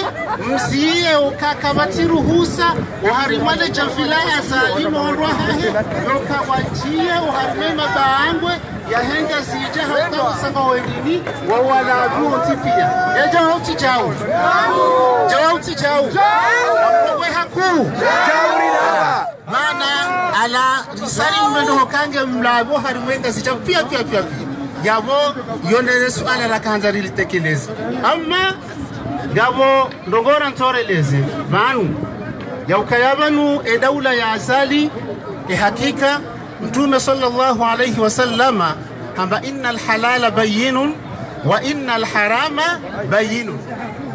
mziye ukakabati ruhusa uharimale jafila azali mondwa hahe yoka wajie uharimwe mabangwe ya henga zija hauka usanga wengini wa wala buonti pia ya jawauti jau we haku mana ala risari umendo hokange mlabo harimwenga zija pia yabo yonere suala la kanzari litekelezi amma gabo ndongora ntoreleze banu yaukayabanu edaula ya asali hakika Mtume sallallahu alayhi wasallama hamba innal halala bayyinun wa innal harama bayyinun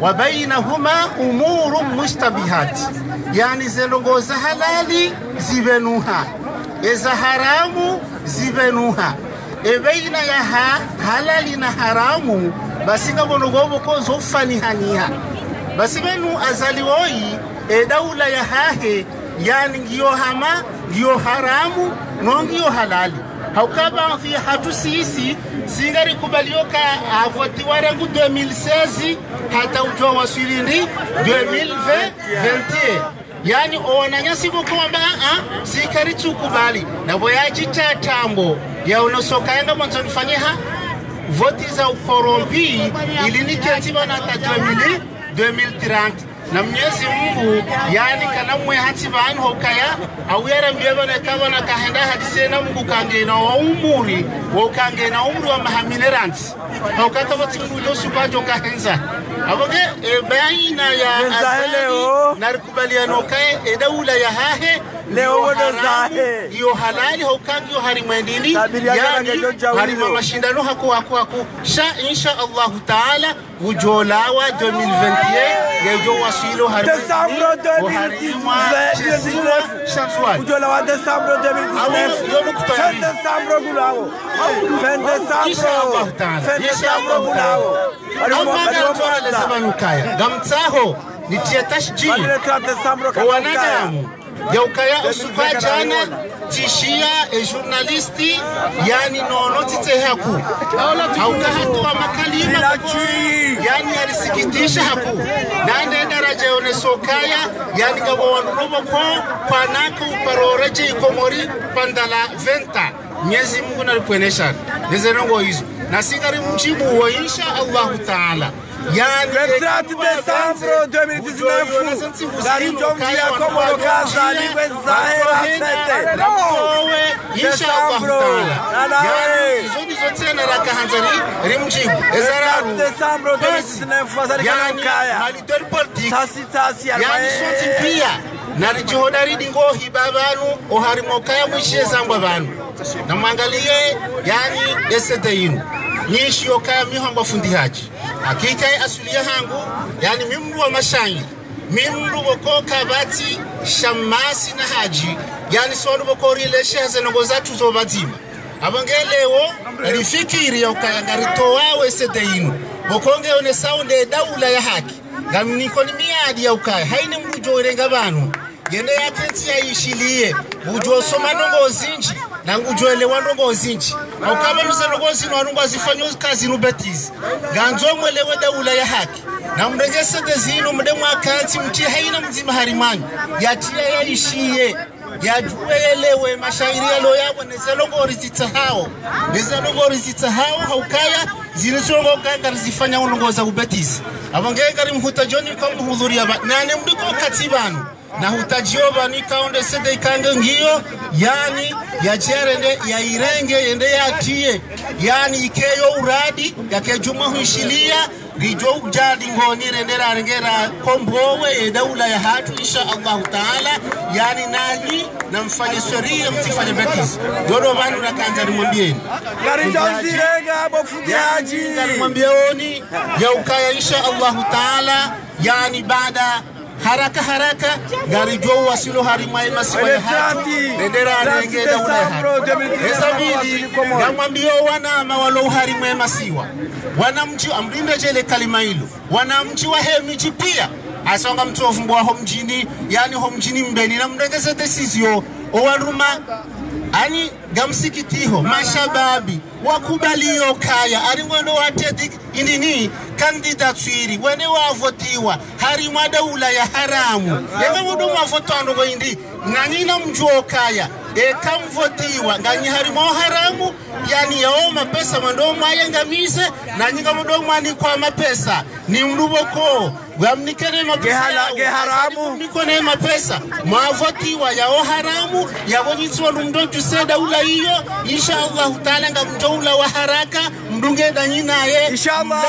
wa bainahuma umurun mushtabihat yani zelongoza halali zibenuha eza haramu zibenuha baina ya halali na haramu basi ngabonogobo ko zofanihaniha basi benu azaliwoyi daula ya hahe yani ngiyo hama ngiyo haramu nongiyo halali haukaba fi hatu sisi singari kubalioka avoti warangu 2016 hata ujwa waswilini 2020 yani owananyasi kwamba sikari tukubali na boyaji tatambo ya unosoka yanga mwanzo nifanyeha voti za ukorompi ilini ketiba na 2030 na Mwenyezi Mungu yani kana mwe hati banu hokaya awera mbeba na kaba na kahenda hadise na Mungu kange na umuri wokange na umru wa mahamineranti hokaka bati ngudo subajo kahenza aboge baina ya azali na rikubaliano kae daula ya hahe leo wodo zahe yo halali hokangi yo harimwendini yani harima mashindano haku sha insha Allah taala ujolawa 2021 yejo wasilo harima Décembre 2019 ujolawa Décembre 2019 Décembre gulao fin Décembre gulao gamtaho nitia tashji wanadamu yaukaya usufa jana tishia journalisti yani nonoti tehaku haukahatuwa makalima yani alisikitisha haku nande daraja yonesokaya yani gabo wanurobo kwa naka uparoreje ikomori pandala venta Mwenyezi Mungu nalikuenesha nezenongo hizo na sigari mjibu wa insha Allah taala yani 30 Décembre 2019 Garinjomjia Komoro Kaza Liwe Zahera Fete insha Allah taala yani zoni zote na rakahanzari rimjibu ezararu Décembre 2019 wazari kanokaya malidori politique tasi yani sonti pia narijihodari dingo hibabanu oharimokaya mwishie zangwa banu na mwangalie yani esede yinu nishi yoka mihamba fundihaji hakika asulia hangu yani mimru wa mashangi mimru wokoka bati shamasi na haji yani sono bokori leshe zenongo zatu zo bazima abangelewo rifikiri yoka ngarito wawe esede yinu bokonge one sound daula ya haki ngamniko ni miadi ya ukaya haine mrujo irenga banu yende yakenti ya ishilie ujo soma ndongo zinji na ngujo elewa ndongo zinji ukaba nuze ndongo zinu warungu azifanyo kazi nubetizi ganzo mwelewe daula ya haki na mregese de zinu mdemu akanti mchi haina mzima harimanyu yatia ya ishiye yajue elewe mashairi yalo yabo nezelongo rizita hao haukaya zinisongo ganga zifanya ulongo za ubetizi abangengari mhuta joni kwa mhudhuria nane mdiko katibanu na hutajioba ni kaonde sede ikange ngiyo yani ya jerende ya irenge yende ya tie yani ikeyo uradi ya kejuma huishilia rijo ujadi ngoni rendera rengera kombowe daula ya hatu insha Allah taala yani nani na mfanye sheria mtifanye betizi dodo bandu na kanja nimwambieni Garinjauzirenga bofujaji nimwambieni ya ukaya insha Allah taala yani baada haraka gari jo wasilo harimai masiwa ya hatu bendera renge daula ya hatu hesabili namwambio wana mawalo harimai masiwa wanamji amrinde jele kalima hilo wanamji wa hemiji pia asonga mtofu mbwa homjini yani homjini mbeni na mregeze desizio owaruma ani gamsikitiho mashababi wakubaliyo kaya aringwendo watedik indini kandidatwiri wene wavotiwa harimwa daula ya haramu yega mudu mavoto andogo indi nangina mjuo kaya kamvotiwa nganyi harimo haramu yani yao mapesa mando mayengamise nanyinga mudu mwani kwa mapesa ni mruboko Gamnikene mapesa haramu nikone mapesa mavotiwa yao haramu yabonyitwa lumdoju seda ula hiyo insha Allah taala ngamjoula wa haraka mdunge danyina ye insha Allah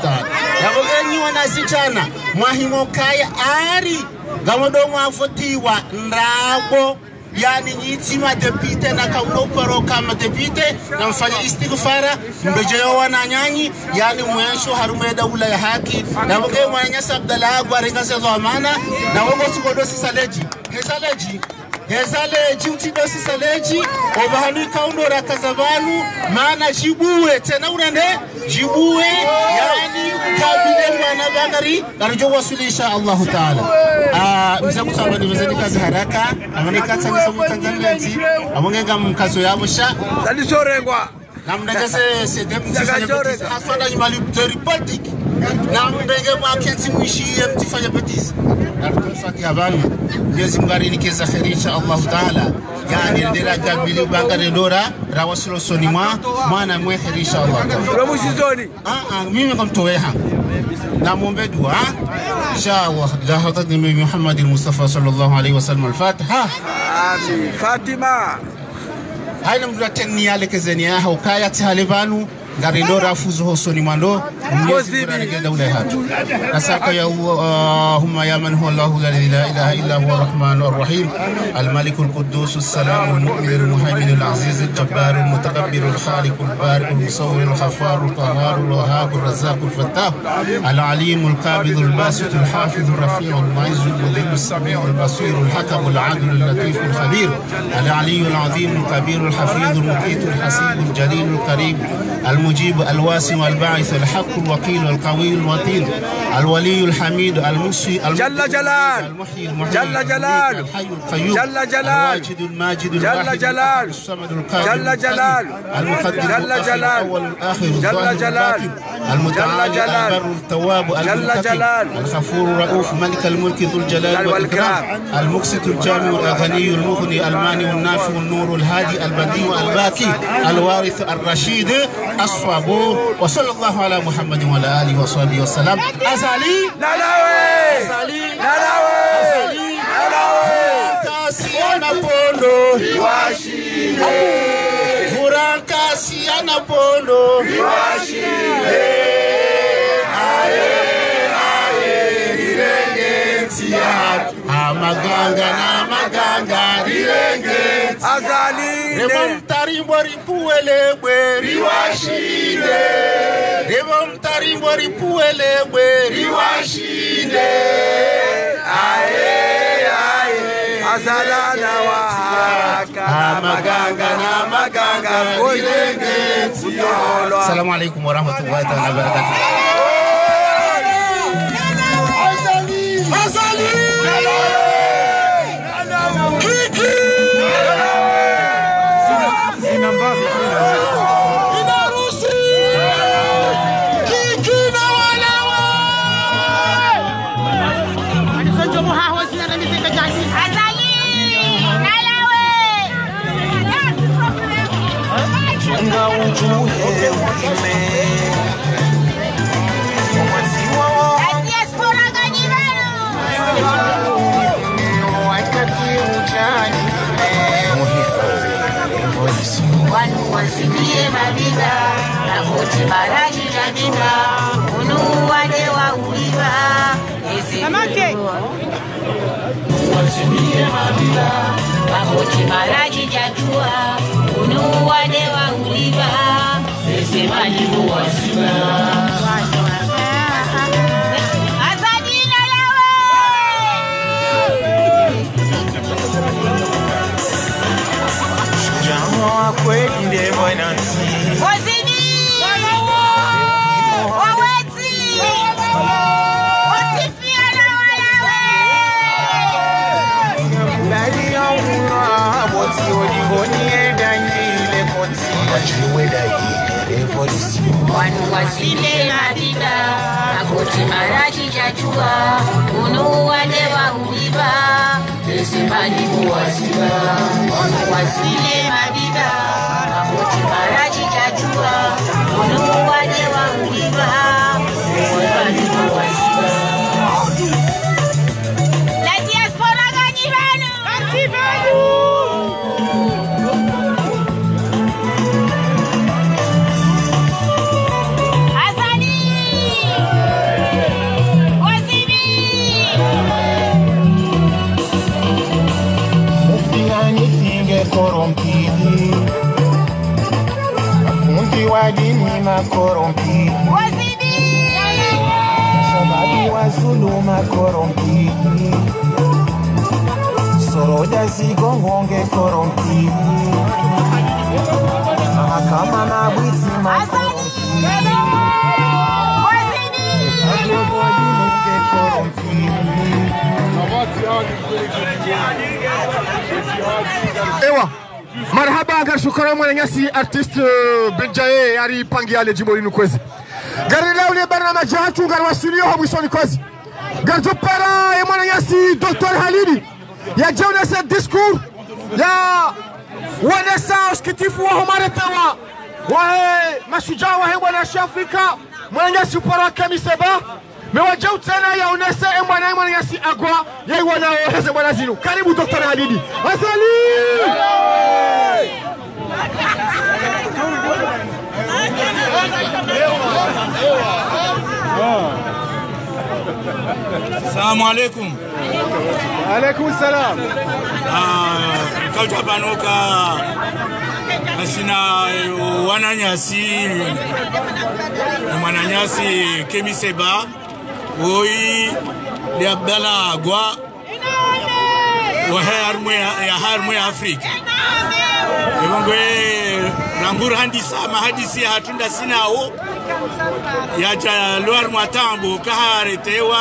taala yabogeni wanasichana mwahimo kaya ari gamodo mavotiwa ndabo yani nyitima depite na kaunoparo kama depite na mfanya istighfara mbejeyo wananyanyi yani mwensho harume daula ya haki na mge mwanyasa Abdallah gwarengaze dhamana na wogo tukodosi saleji hezale utidosi saleji obahani kaundora kazabanu maana jibuwe tena urende jibuwe yani kabile mwana bangari garijo wasilisha Allah taala mza kutabani mzeni kazi haraka amanika tsanisa mutanzania nti amongenga mkazo yabosha dalisorengwa namndageze sedem tsifanya haswada nyimali politic namndege mwakenti mwishiye mtifanya petizi narutufati habani Mwenyezi Mungu anikeza kheri insha Allah taala yani ndira kabili bangare dora rawasilo soni mwana mwe kheri insha Allah ramusizoni mimi kamtoweha na muombe dua insha Allah la hadat nabi Muhammad al-Mustafa sallallahu alayhi wasallam al-Fatiha amin Fatima haina mdateni yale kezenia haukaya talibanu ngari dora fuzu hosoni mando Mwenyezi Mungu anagenda ule hatu nasaka ya Allahumma ya man huwa Allahu la ilaha illa huwa ar-Rahmanur Rahim al-Malik al-Quddus as-Salam al-Mu'min al-Muhaymin al-Aziz al-Jabbar al-Mutakabbir al-Khaliq al-Bari al-Musawwir al-Ghaffar al-Qahhar al-Wahhab al-Razzaq al-Fattah al-Alim al-Qabid al-Basit al-Hafiz al-Rafi' al-Mu'izz al-Mudhill al-Sami' al-Basir al-Hakam al-Adil al-Latif al-Khabir al-Ali al-Azim al-Kabir al-Hafiz al-Muqit al-Hasib al-Jalil al-Karim المجيب الواسع الباعث الحق الوكيل القوي الوطين الولي الحميد المحصي جل جلال المحيي جل جلال الحي القيوم جل جلال الواجد الماجد جل جلال الصمد القادر جل جلال المقدم جل جلال الاول الاخر جل جلال المتعالي البر التواب المنتقم الغفور الرؤوف ملك الملك ذو الجلال والاكرام المقسط الجامع الغني المغني المانع النافع النور الهادي البديع الباقي الوارث الرشيد الصبور وصلى الله على محمد وعلى اله وصحبه وسلم azali kasiana pondo washinde kasiana pondo washinde aye irengentia amaganga na maganga rirenge azali Rebo mtarimbo ripuelebwe riwashinde Rebo mtarimbo ripuelebwe riwashinde ae ae azalana wa maganga rirenge tiyolo. Assalamu alaikum warahmatullahi ta'ala wabarakatuh. Wasikie mabida na kuti maraji jadida unuwade wa uiva Mamake Wasikie mabida na kuti maraji jadua unuwade wa uiva Sema jibu wasiba Azadina lawe Jamaa kweli ndio mwananchi Wazini Waweti Wasifia na walawe Lali ya ura Woti odigoni edanyile koti Wachiweda hii revolution Wanu wasile madida Akoti maraji jachua Unuwade wa uiba Esimani muwasiba Wanu wasile madida Akoti maraji jachua Unuwade wa uiba Esimani muwasiba La diaspora ganibanu Ganibanu Korompidi Afundi wa dini makorompidi Wazidi Shababi wa Zulu makorompidi Soroja zigongonge korompidi Mahakama mabwiti makorompidi Wazidi Agogodi munge korompidi Ewa marhaba gar shukran mwana nyasi artiste Benjaye ari pangiale jimbo linu kwezi gari lawli barnamaj hatu gar wasulio habu soni kwezi gar jopara ya mwana nyasi Dr. Halidi ya jawna sa discours ya wanasa uskitifu wa humaratawa wa mashujaa wa hewa na Afrika mwana nyasi para Kemiseba mewajau tena ya unese mwana mwana nyasi agwa ya wana heze mwana zinu karibu Dr. Halidi asali Assalamu alaikum. Alaikum salam. Kauta banoka asina wananyasi mwananyasi Kemiseba oi liabdala agwa wa harmwe Afrika ebongwe ranguru handisa mahadisi hatunda sinao ya jalwar matambo kahare tewa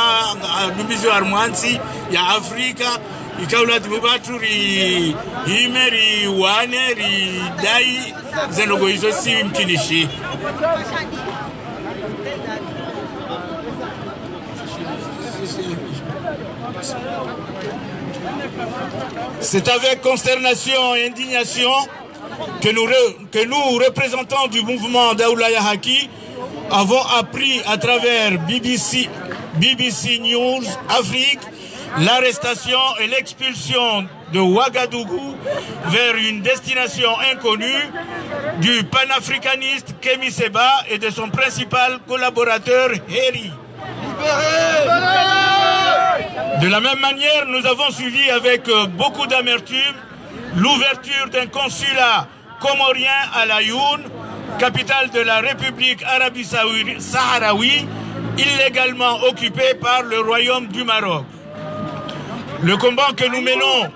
numbizi wa mwanzi ya Afrika ikaula tubaturi himeri waneri dai zenogo hizo si mkinishi C'est avec consternation et indignation que nous, représentants du mouvement Daoulaya Haki, avons appris à travers BBC News Afrique l'arrestation et l'expulsion de Ouagadougou vers une destination inconnue du panafricaniste Kemiseba et de son principal collaborateur Heri. De la même manière, nous avons suivi avec beaucoup d'amertume l'ouverture d'un consulat comorien à Laayoune, capitale de la République Arabie Sahraoui, illégalement occupée par le Royaume du Maroc. Le combat que nous menons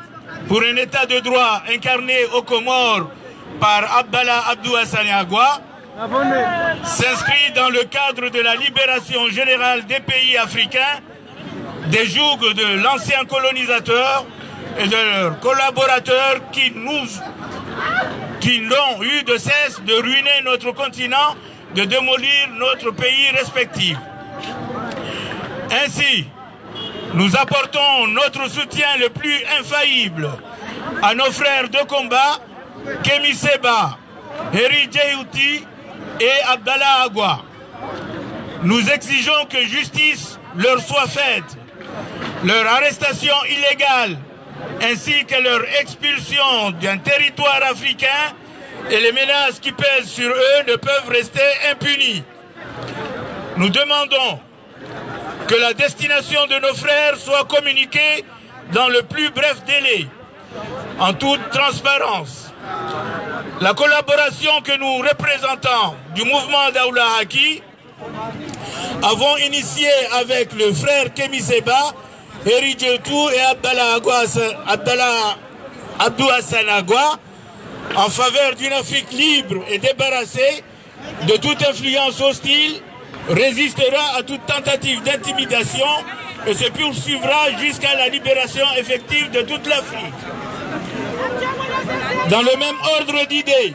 pour un état de droit incarné aux Comores par Abdallah Abdou Hassani Agua s'inscrit dans le cadre de la libération générale des pays africains des jougs de l'ancien colonisateur et de leurs collaborateurs qui n'ont eu de cesse de ruiner notre continent, de démolir notre pays respectif. Ainsi, nous apportons notre soutien le plus infaillible à nos frères de combat, Kémi Séba, Heri Djehouti et Abdallah Agua. Nous exigeons que justice leur soit faite. Leur arrestation illégale ainsi que leur expulsion d'un territoire africain et les menaces qui pèsent sur eux ne peuvent rester impunies. Nous demandons que la destination de nos frères soit communiquée dans le plus bref délai, en toute transparence. La collaboration que nous représentants du mouvement Daoula Haki avons initié avec le frère Kémi Séba, Heri Djehouti et Abdallah Abdou Hassani Agua en faveur d'une Afrique libre et débarrassée de toute influence hostile, résistera à toute tentative d'intimidation et se poursuivra jusqu'à la libération effective de toute l'Afrique. Dans le même ordre d'idées,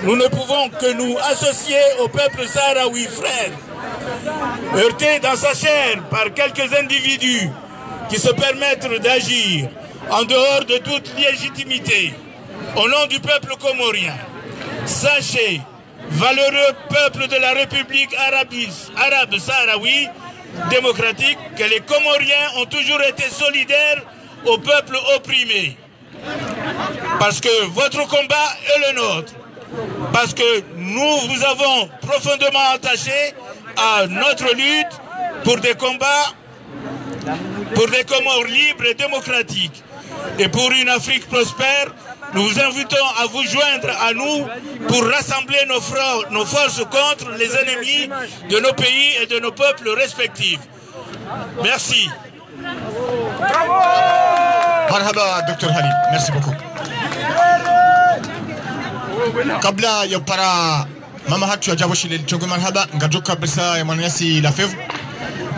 nous ne pouvons que nous associer au peuple sahraoui frère, heurté dans sa chair par quelques individus qui se permettent d'agir en dehors de toute légitimité au nom du peuple comorien. Sachez, valeureux peuple de la République arabe sahraoui démocratique, que les Comoriens ont toujours été solidaires au peuple opprimé. Parce que votre combat est le nôtre. Parce que nous vous avons profondément attachés à notre lutte pour des combats, pour des Comores libres et démocratiques. Et pour une Afrique prospère, nous vous invitons à vous joindre à nous pour rassembler nos forces contre les ennemis de nos pays et de nos peuples respectifs. Merci. Marhaba, Dr. Halil. Merci beaucoup. Kabla ya para mama hatu ya jabo shile chongo marhaba ngajoka kabisa ya mwananyasi la fevu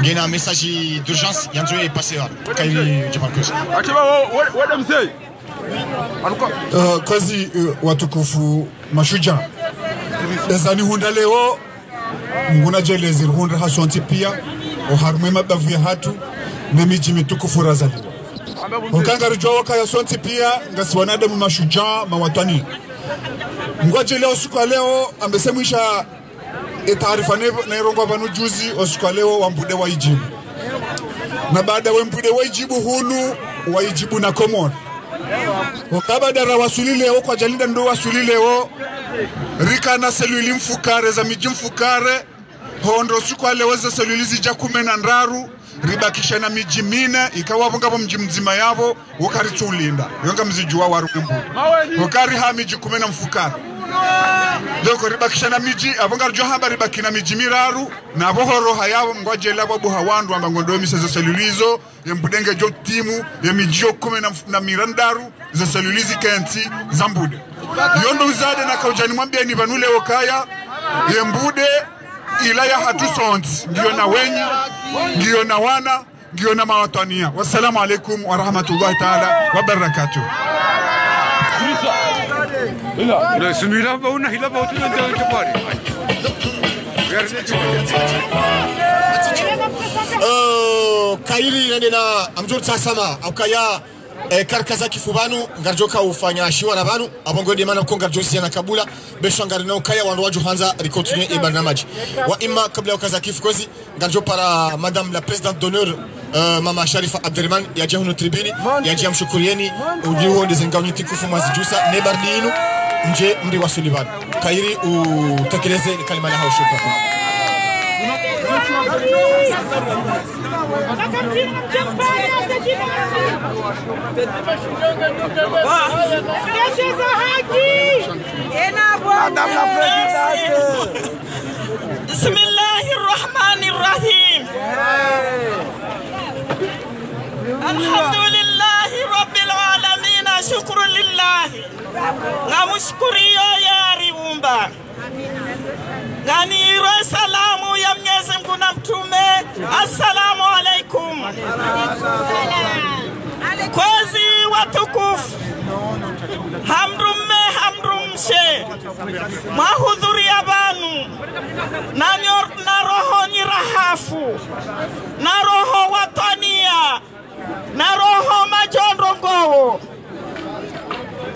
ngena message d'urgence yanzo est passé là kaili jabakosi wada mzee kazi watukufu mashujaa dazani hunda leo nguna jelezi hunda hasonti pia oharumwe mabavu ya hatu nemiji mitukufu razali ukanga rujwa waka ya sonti pia ngasi wanadamu mashujaa mawatani ngwaje leo siku leo ambesemisha taarifa na irongo banu juzi usiku leo wambude waijibu na baada wambude waijibu hunu waijibu na Komoro ukabada rawasuli leo kwa jalinda ndo wasuli leo rika na seluli mfukare za miji mfukare hondo siku leo za seluli zija 10 ribakisha na miji mine ikawa ngabo mji mzima yabo ukaritulinda yonga mzijua warumbu ukari ha miji 10 mfukare doko ribakisha na miji abonga johamba ribakina miji miraru na bohoro hayabo ngwaje labo buhawandu amba ngondo misezo selulizo yembudenge jo timu ya miji 10 na mirandaru za selulizi kenti zambude yondo uzade na kaujani mwambia ni vanule okaya yembude ilaya hatusonti ndio na wenyi ndio na wana ndio na mawatania. Wassalamu alaikum wa rahmatullahi ta'ala wa barakatuh. لا سميلا باونا هلا باوتنا ندير كباري kairi nendena amjur tasama aukaya karkaza kifubanu ngarjoka ufanya shiwa na banu abongode mana ko ngarjosi na kabula beshangari na ukaya wanwaju hanza rikontinue e barnamaji wa imma kabla ukaza kifukozi ngarjo para madame la présidente d'honneur mama Sharifa Abderrahman ya jahunu tribuni ya jam shukurieni ujiwo ndizengawni tikufu mazijusa ne bardinu nje mri wa Sullivan kairi utekeleze kalima la haushukuru Madame la Présidente. Bismillahirrahmanirrahim. Alhamdulillahi Rabbil Alamin. Shukran lillahi. Namushukuriyo ya riumba. Nganiro salamu ya Mwenyezi Mungu na Mtume. Assalamu alaikum. Kwezi watukufu. Hamrumshe. Mahudhuria banu. Na roho nyirahafu. Na roho watania. Na roho majondrongowo.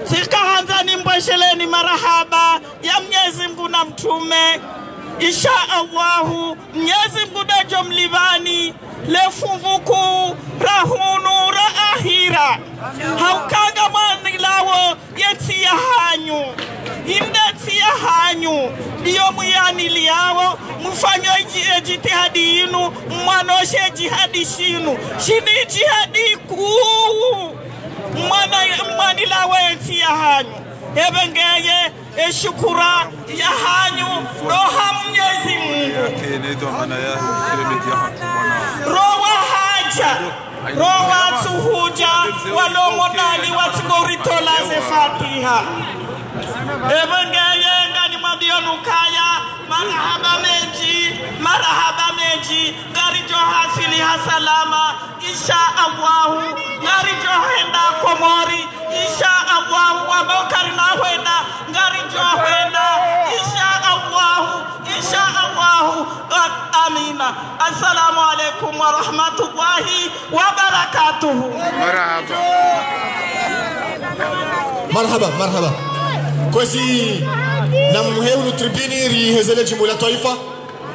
Sikaanza nimbwesheleni marahaba ya Mwenyezi Mungu na Mtume. Insha Allahu Mwenyezi Mungu dajo mlibani lefuvuku rahunu rahira haukanga mwanilawo yeti ya hanyu hindeti ya hanyu iyo muyani liyawo mufanyo jitihadi inu mwanoshe jihadi shinu shini jihadi kuu mwanilawo yeti ya hanyu ebengeye eshukura ya hanyu roha Mwenyezi Mungu roha haja roha tuhuja walomonani watigoritola ze Fatiha ebengeye ngani mabionukaya marahaba meji ngarijo hasili hasalama insha Allahu ngarijo henda Komori insha Allahu wabokari na henda ngarijo henda insha Allahu amina. Assalamu alaikum wa rahmatullahi wa barakatuhu. Marhaba. Kwezi na mheu tribini ri hezele jimbo la taifa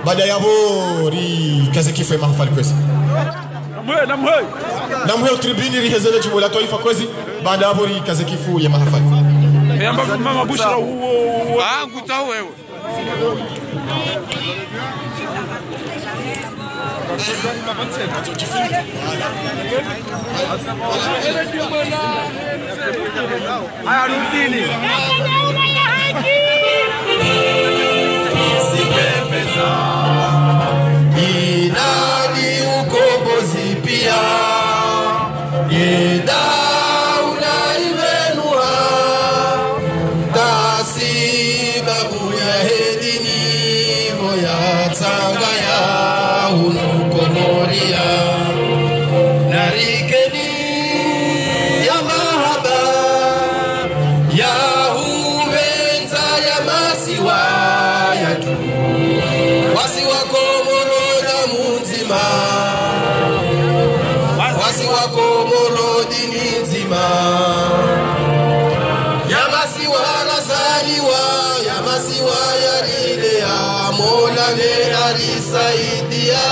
baada ya bo ri kaze kifwe mahafali kwezi na mheu tribini ri hezele jimbo la taifa kwezi baada ya bo ri kaze kifu ya mahafali mama bushra huo nguta wewe Inadi ukombozi pia Yedaula ivenua Tasibabu ya hedini Voya tanga ya unukomoria Narikeni ya mahaba Ya uvenza ya masiwa ya tu Wasiwa komoro na munzima Wasiwa komoro dini nzima Ya masiwa nazaliwa Ya masiwa ya rilea Mola ne alisaidia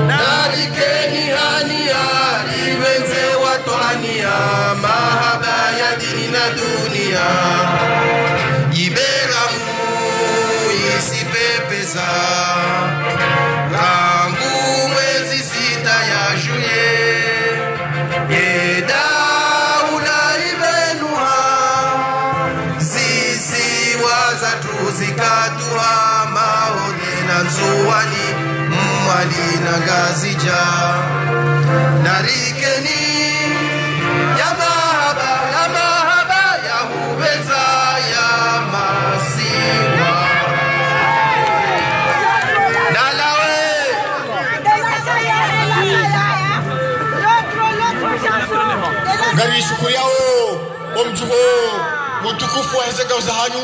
Narikeni hania Rivenze watoania Mahaba ya dini na dunia Iberamu isipepeza Tangu mwezi 6 ya juye Yedaula ivenua Zisi wazatu zikatuha Maode na nzuwani Mwali na gazija Narikeni ya mahaba ya hubeza ya masiwa Gari shukuri yao omjuho mutukufu wa hezeka uzahanyu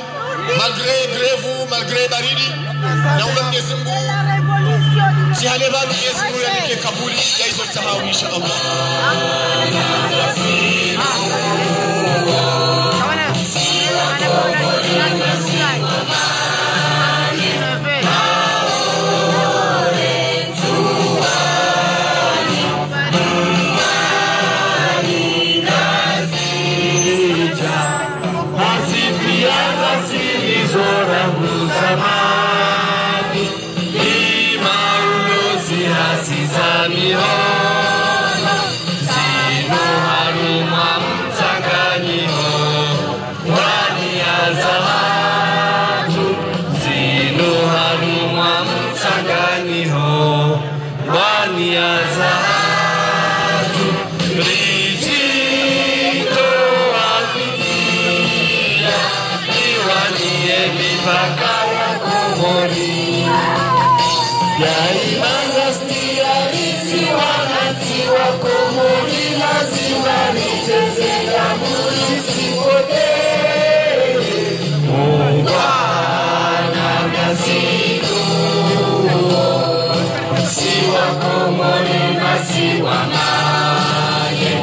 malgré grève malgré baridi na Mwenyezi Mungu sihale bani Mwenyezi Mungu yanike kabuli ya hizo sahau insha Allah. Zora Muzamani mihono zino harumwa mchanganyiko wani azahatu zino harumwa mchanganyiko wani azahatu rijito afikia iwanie mipaka ya komori Yaimangastia visiwanatiwa komori lazima nicheze damu zisipotee Muungwana masiku siwa komori na siwa maye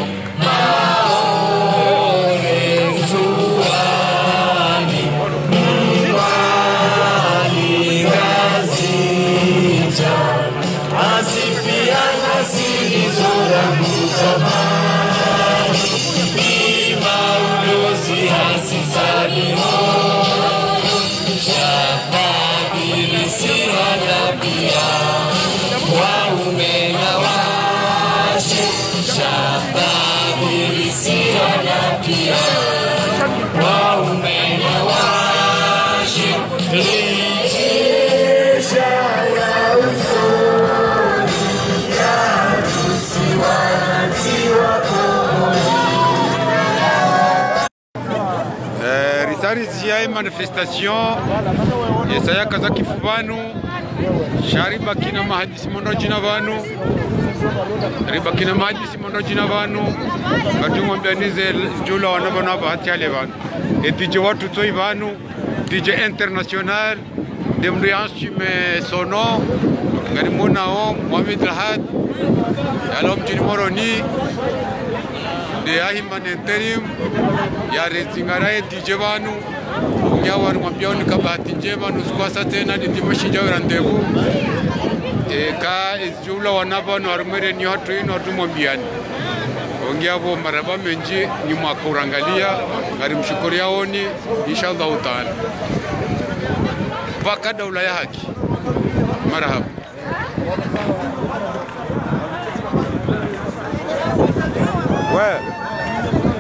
maore mzuani mwani gazija asipiana silizora muzamani ima ulozi hasizalimo shapabilisi halapia waume na washe shapabilisi halapia waume na washe lijesha ya usoni ya tusiwa natiwa risari ziyai manifestation yesaya kaza kifubanu shariba kina mahadisi mondo jina vanu riba kina mahadisi mondo jina vanu katungo mbianize jula wanabana bahati ale vanu DJ watu toi vanu DJ international demriansi me sono ngari mona o Mohamed Lahad alom jini moroni de ahiman interim ya rezingarae DJ vanu Nyawar mwambioni kabati njema nuskwasa tena nitimashinja randevu ka jula wanabano harumere ni hatu ino hatu mwambiani ongiabo maraba menji nyuma kurangalia ngari mshukuria oni inshallah utaala mpaka daula ya haki marahaba ouais